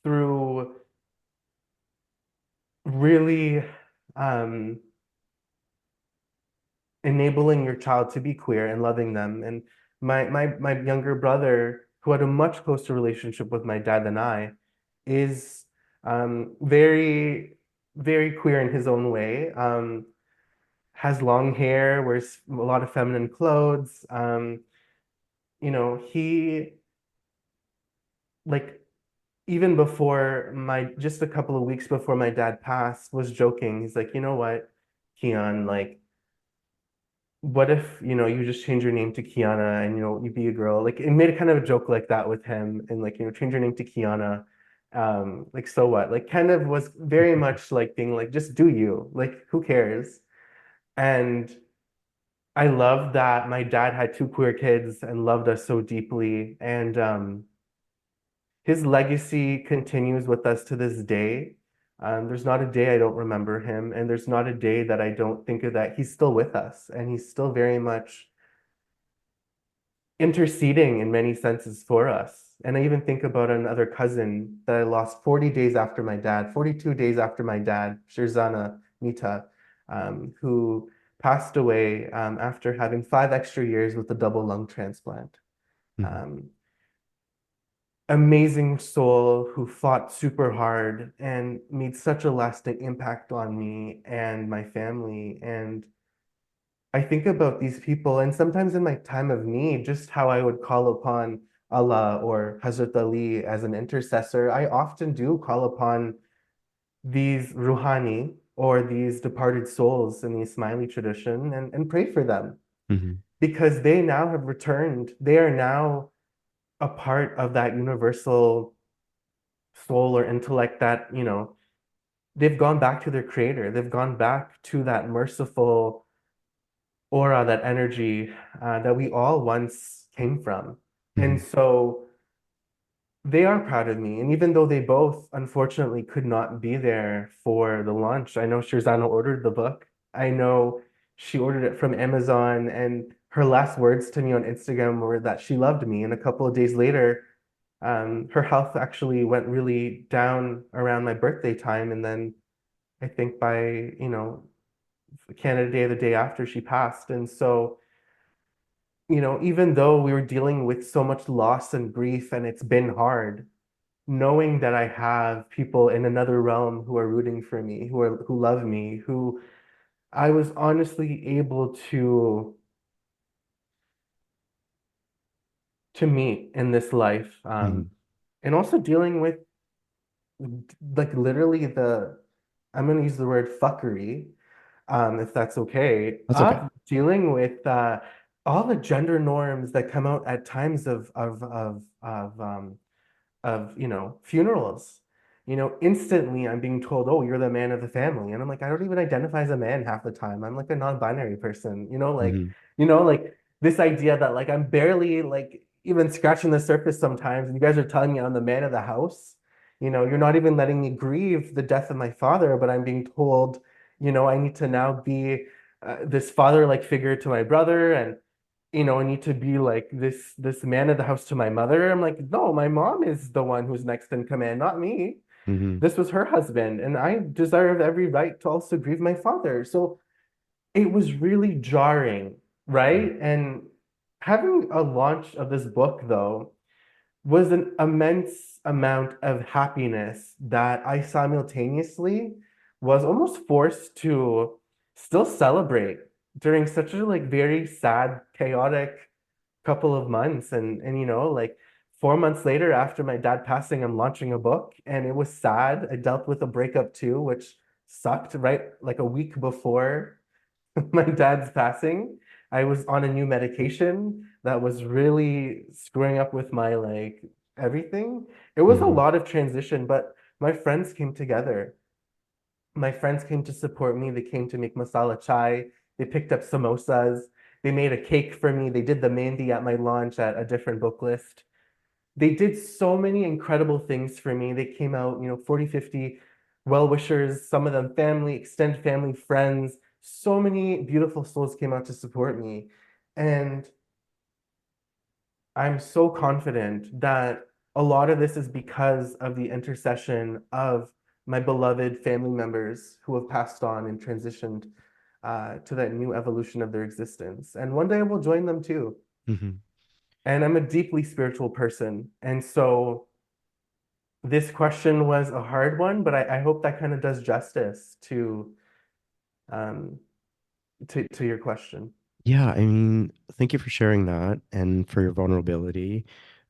through really um, enabling your child to be queer and loving them. And my younger brother, who had a much closer relationship with my dad than I, is very, very queer in his own way. Has long hair, wears a lot of feminine clothes. He like even before just a couple of weeks before my dad passed, was joking. He's like, you know what, Keon, like what if, you just change your name to Kiana and, you be a girl? Like it made a kind of a joke like that with him and like, change your name to Kiana. Like so what? Like kind of was very much like being like, just do you, like who cares? And I love that my dad had two queer kids and loved us so deeply. And his legacy continues with us to this day. There's not a day I don't remember him, and there's not a day that I don't think of that. He's still with us, and he's still very much interceding in many senses for us. And I even think about another cousin that I lost 40 days after my dad, 42 days after my dad, Shirzana Mita, who passed away after having 5 extra years with a double lung transplant. Hmm. Um, Amazing soul who fought super hard and made such a lasting impact on me and my family. And I think about these people, and sometimes in my time of need, just how I would call upon Allah or Hazrat Ali as an intercessor. I often do call upon these Ruhani or these departed souls in the Ismaili tradition and pray for them Hmm. because they now have returned. They are now a part of that universal soul or intellect that, they've gone back to their creator. They've gone back to that merciful aura, that energy that we all once came from. And Hmm. so They are proud of me. And even though they both unfortunately could not be there for the launch, I know Shirzana ordered the book. I know she ordered it from Amazon, and her last words to me on Instagram were that she loved me. And a couple of days later, her health actually went really down around my birthday time. And then I think by, Canada Day, the day after, she passed. And so, even though we were dealing with so much loss and grief and it's been hard, knowing that I have people in another realm who are rooting for me, who love me, who I was honestly able to meet in this life. Mhm. And also dealing with like literally I'm gonna use the word fuckery, if that's okay, That's okay. of dealing with all the gender norms that come out at times of funerals. Instantly I'm being told, oh, you're the man of the family. And I'm like, I don't even identify as a man half the time. I'm like a non-binary person, Hmm. like this idea that like I'm barely like even scratching the surface sometimes, and you guys are telling me I'm the man of the house. You're not even letting me grieve the death of my father, but I'm being told, I need to now be this father-like figure to my brother, and I need to be like this man of the house to my mother. I'm like, no, my mom is the one who's next in command, not me. Hmm. This was her husband, and I deserve every right to also grieve my father. So it was really jarring, right? And having a launch of this book, though, was an immense amount of happiness that I simultaneously was almost forced to still celebrate during such a like very sad, chaotic couple of months. And like 4 months later, after my dad passing, I'm launching a book, and it was sad. I dealt with a breakup too, which sucked, right? Like a week before my dad's passing, I was on a new medication that was really screwing up with my like everything. It was a Hmm. lot of transition, but my friends came together. My friends came to support me. They came to make masala chai. They picked up samosas. They made a cake for me. They did the mehndi at my launch at a different book list. They did so many incredible things for me. They came out, 40, 50 well-wishers, some of them family, extended family, friends. So many beautiful souls came out to support me. And I'm so confident that a lot of this is because of the intercession of my beloved family members who have passed on and transitioned to that new evolution of their existence. And one day I will join them too. Hmm. And I'm a deeply spiritual person. And so this question was a hard one, but I hope that kind of does justice um, to your question. Yeah, I mean, thank you for sharing that and for your vulnerability.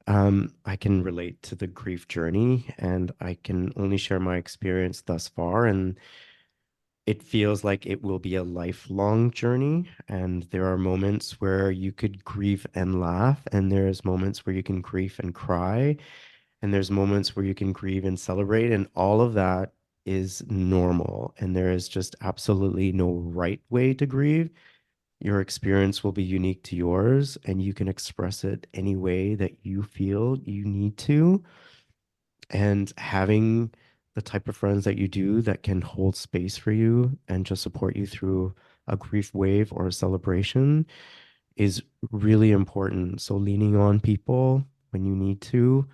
I can relate to the grief journey, and I can only share my experience thus far. And it feels like it will be a lifelong journey. And there are moments where you could grieve and laugh, and there's moments where you can grieve and cry, and there's moments where you can grieve and celebrate, and all of that is normal. And there is just absolutely no right way to grieve. Your experience will be unique to yours, and you can express it any way that you feel you need to. And having the type of friends that you do that can hold space for you and just support you through a grief wave or a celebration is really important. So, leaning on people when you need to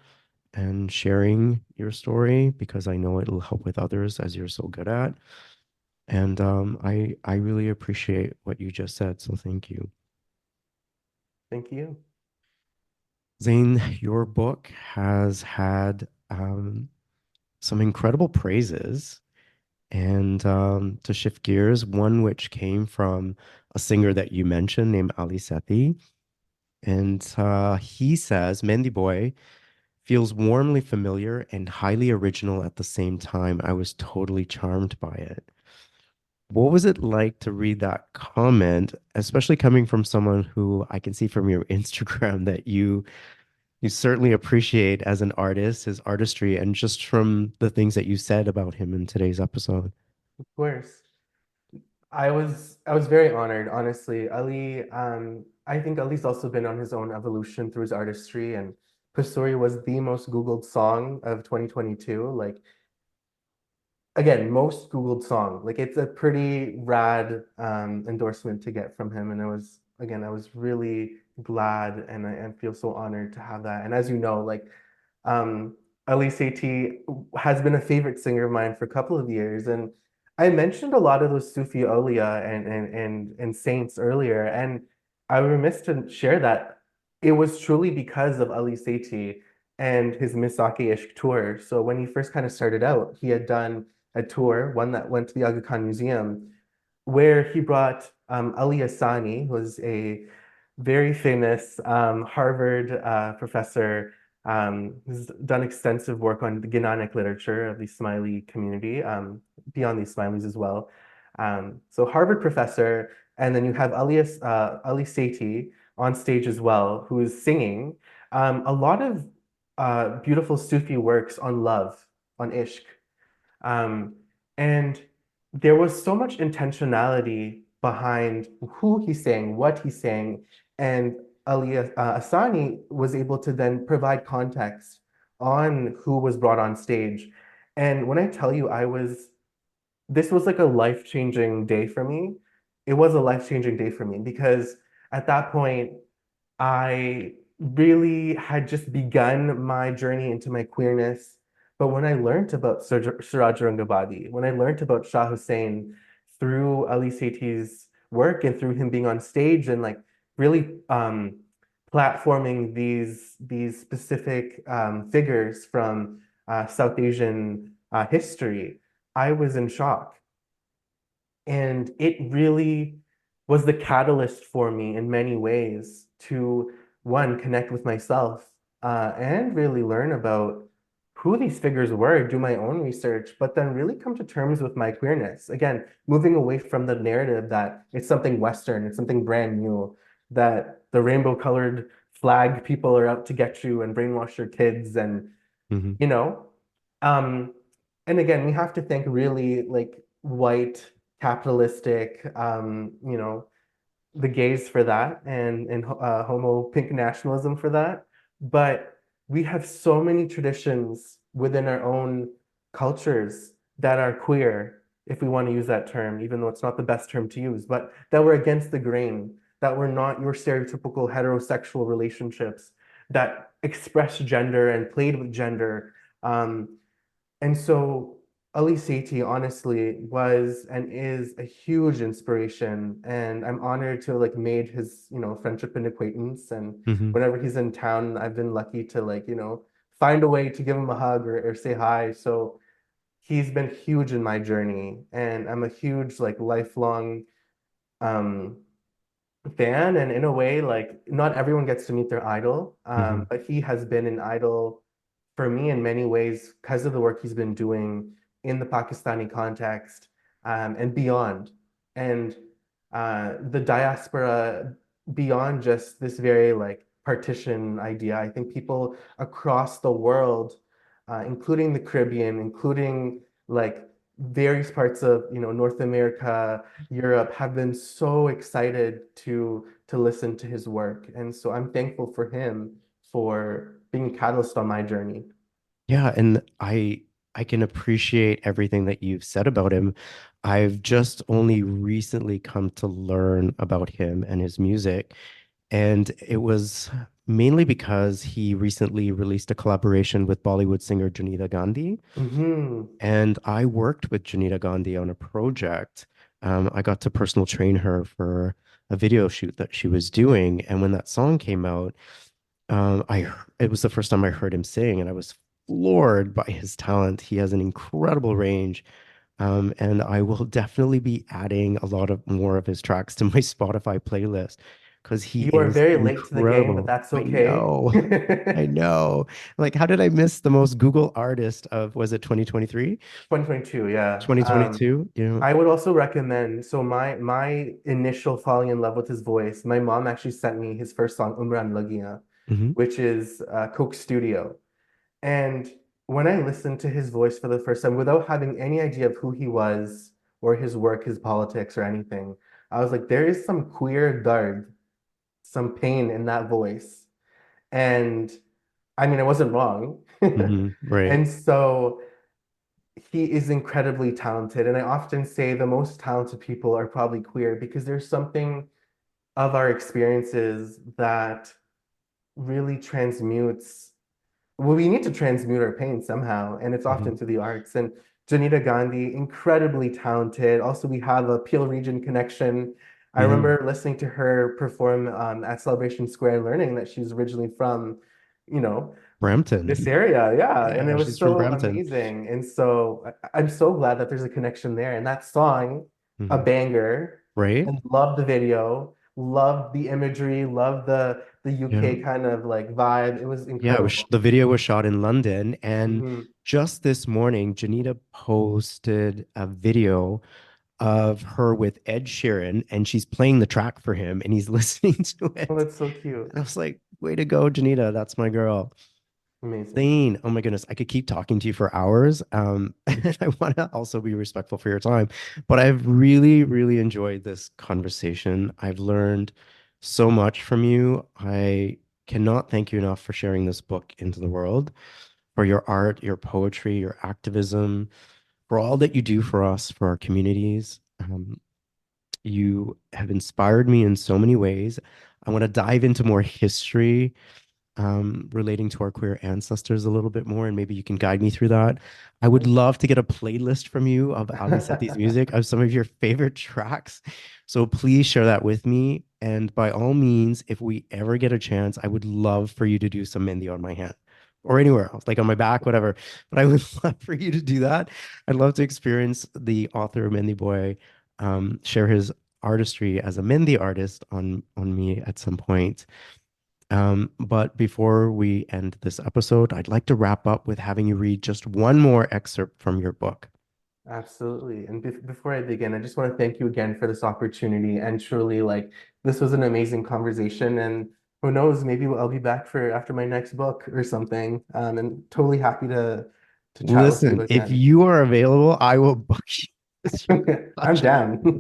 and sharing your story, because I know it'll help with others as you're so good at. And I really appreciate what you just said. So, thank you. Thank you. Zane, your book has had some incredible praises. And to shift gears, one which came from a singer that you mentioned named Ali Sethi. And he says, Mehndi Boy feels warmly familiar and highly original at the same time. I was totally charmed by it. What was it like to read that comment, especially coming from someone who I can see from your Instagram that you certainly appreciate as an artist, his artistry, and just from the things that you said about him in today's episode. Of course. I was very honored, honestly. Ali, I think Ali's also been on his own evolution through his artistry, and Pasuri was the most Googled song of 2022. Like, again, most Googled song. Like, it's a pretty rad endorsement to get from him. And I was really glad and I feel so honored to have that. And as you know, like, um, Ali Sethi has been a favorite singer of mine for a couple of years. And I mentioned a lot of those Sufi awliya and saints earlier. And I was remiss to share that it was truly because of Ali Sethi and his Misake Ishq tour. So when he first kind of started out, he had done a tour, one that went to the Aga Khan Museum, where he brought Ali Asani, who was a very famous Harvard professor, who's done extensive work on the Ghanaic literature of the Ismaili community, beyond the Ismailis as well. So Harvard professor, and then you have Ali Sethi on stage as well, who is singing a lot of beautiful Sufi works on love, on ishq. Um, and there was so much intentionality behind who he sang, what he sang, and Ali Asani was able to then provide context on who was brought on stage. And when I tell you, this was like a life-changing day for me. It was a life-changing day for me because at that point, I really had just begun my journey into my queerness. But when I learned about Suraj Aurangabadi, when I learned about Shah Hussain through Ali Sethi's work and through him being on stage and like really platforming these specific figures from South Asian history, I was in shock. And it really was the catalyst for me in many ways to, one, connect with myself and really learn about who these figures were, do my own research, but then really come to terms with my queerness. Again, moving away from the narrative that it's something Western, it's something brand new, that the rainbow-colored flag people are out to get you and brainwash your kids and Mhm. you know um and again we have to think really like white capitalistic the gays for that and homo pink nationalism for that, but we have so many traditions within our own cultures that are queer, if we want to use that term, even though it's not the best term to use, but that were against the grain, that were not your stereotypical heterosexual relationships, that expressed gender and played with gender. And so Ali Sethi honestly was and is a huge inspiration, and I'm honored to like made his, friendship and acquaintance. And Mhm. whenever he's in town, I've been lucky to like, find a way to give him a hug or say hi. So he's been huge in my journey, and I'm a huge like lifelong um fan. And in a way, like not everyone gets to meet their idol, Mhm. but he has been an idol for me in many ways because of the work he's been doing in the Pakistani context and beyond. And the diaspora beyond just this very like partition idea. I think people across the world, including the Caribbean, including like various parts of North America, Europe, have been so excited to listen to his work. And so I'm thankful for him for being a catalyst on my journey. Yeah, and I can appreciate everything that you've said about him. I've just only recently come to learn about him and his music, and it was mainly because he recently released a collaboration with Bollywood singer Janita Gandhi, Hmm. and I worked with Janita Gandhi on a project. I got to personal train her for a video shoot that she was doing, and when that song came out, it was the first time I heard him sing, and I was floored by his talent. He has an incredible range, and I will definitely be adding a lot of more of his tracks to my Spotify playlist because he You are is very late to the game, but incredible. that's I okay. know, I know. Like, how did I miss the most Google artist of, was it 2023, 2022, yeah. 2022? You know, I would also recommend, so my initial falling in love with his voice, my mom actually sent me his first song, Umran Lagiya, hmm which is Coke Studio. And when I listened to his voice for the first time, without having any idea of who he was or his work, his politics, or anything, I was like, there is some queer dard, some pain in that voice. And I mean, I wasn't wrong. Right. And so he is incredibly talented. And I often say the most talented people are probably queer because there's something of our experiences that really transmutes. Well, we need to transmute our pain somehow, and it's often Mhm. through the arts. And Janita Gandhi, incredibly talented. Also, we have a Peel Region connection. I Mhm. remember listening to her perform at Celebration Square, learning that she's originally from, you know, this Brampton. area. Yeah, and it Yeah, was she's from so Brampton. amazing. And so I'm so glad that there's a connection there. And that song, a Mhm. banger, Right? and love the video, love the imagery, love the Yeah. UK kind of like vibe. It was Yeah, incredible. the video was shot in London, and Mhm. just this morning, Janita posted a video of her with Ed Sheeran, and she's playing the track for him, and he's listening to Oh, it. that's so cute. And I was like, way to go, Janita. That's my girl. Amazing. Thane, oh my goodness, I could keep talking to you for hours. And I want to also be respectful for your time, but I've really, really enjoyed this conversation. I've learned so much from you. I cannot thank you enough for sharing this book into the world, for your art, your poetry, your activism, for all that you do for us, for our communities. You have inspired me in so many ways. I want to dive into more history relating to our queer ancestors a little bit more, and maybe you can guide me through that. I would love to get a playlist from you of Ali Sethi's music, of some of your favorite tracks. So please share that with me. And by all means, if we ever get a chance, I would love for you to do some Mehndi on my hand or anywhere else, like on my back, whatever. But I would love for you to do that. I'd love to experience the author of Mehndi Boy, share his artistry as a Mehndi artist on me at some point. But before we end this episode, I'd like to wrap up with having you read just one more excerpt from your book. Absolutely. And before I begin, I just want to thank you again for this opportunity. And truly, like, this was an amazing conversation. And who knows, maybe I'll be back for after my next book or something. And totally happy to chat with you Listen, if again. you are available, I will book you. 'Cause You're I'm such down.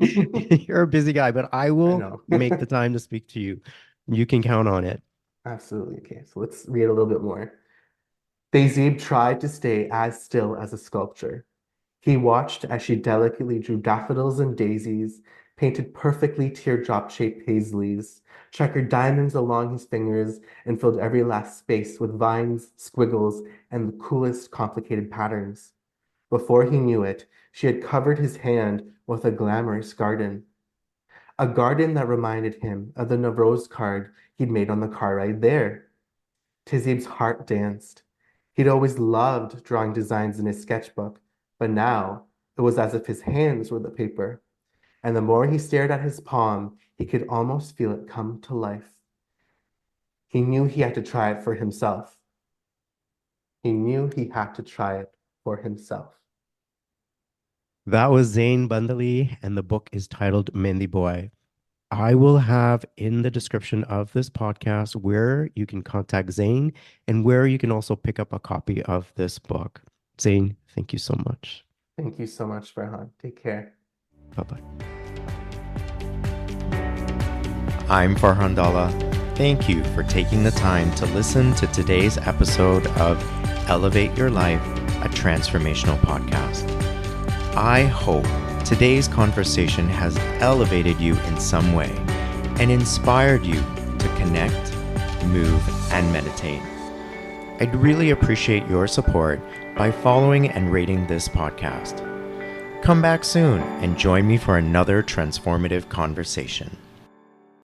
you're a busy guy, but I I will know. make the time to speak to you. You can count on it. Absolutely. Okay, so let's read a little bit more. Thezib tried to stay as still as a sculpture. He watched as she delicately drew daffodils and daisies, painted perfectly teardrop-shaped paisleys, checkered diamonds along his fingers, and filled every last space with vines, squiggles, and the coolest complicated patterns. Before he knew it, she had covered his hand with a glamorous garden. A garden that reminded him of the Navroz card he'd made on the car ride there. Tizib's heart danced. He'd always loved drawing designs in his sketchbook, but now it was as if his hands were the paper, and the more he stared at his palm, he could almost feel it come to life. He knew he had to try it for himself. He knew he had to try it for himself. That was Zain Bandali, and the book is titled Mehndi Boy. I will have in the description of this podcast where you can contact Zain and where you can also pick up a copy of this book. Zain, thank you so much. Thank you so much, Farhan. Take care. Bye bye. I'm Farhan Dalla. Thank you for taking the time to listen to today's episode of Elevate Your Life, a transformational podcast. I hope today's conversation has elevated you in some way and inspired you to connect, move, and meditate. I'd really appreciate your support by following and rating this podcast. Come back soon and join me for another transformative conversation.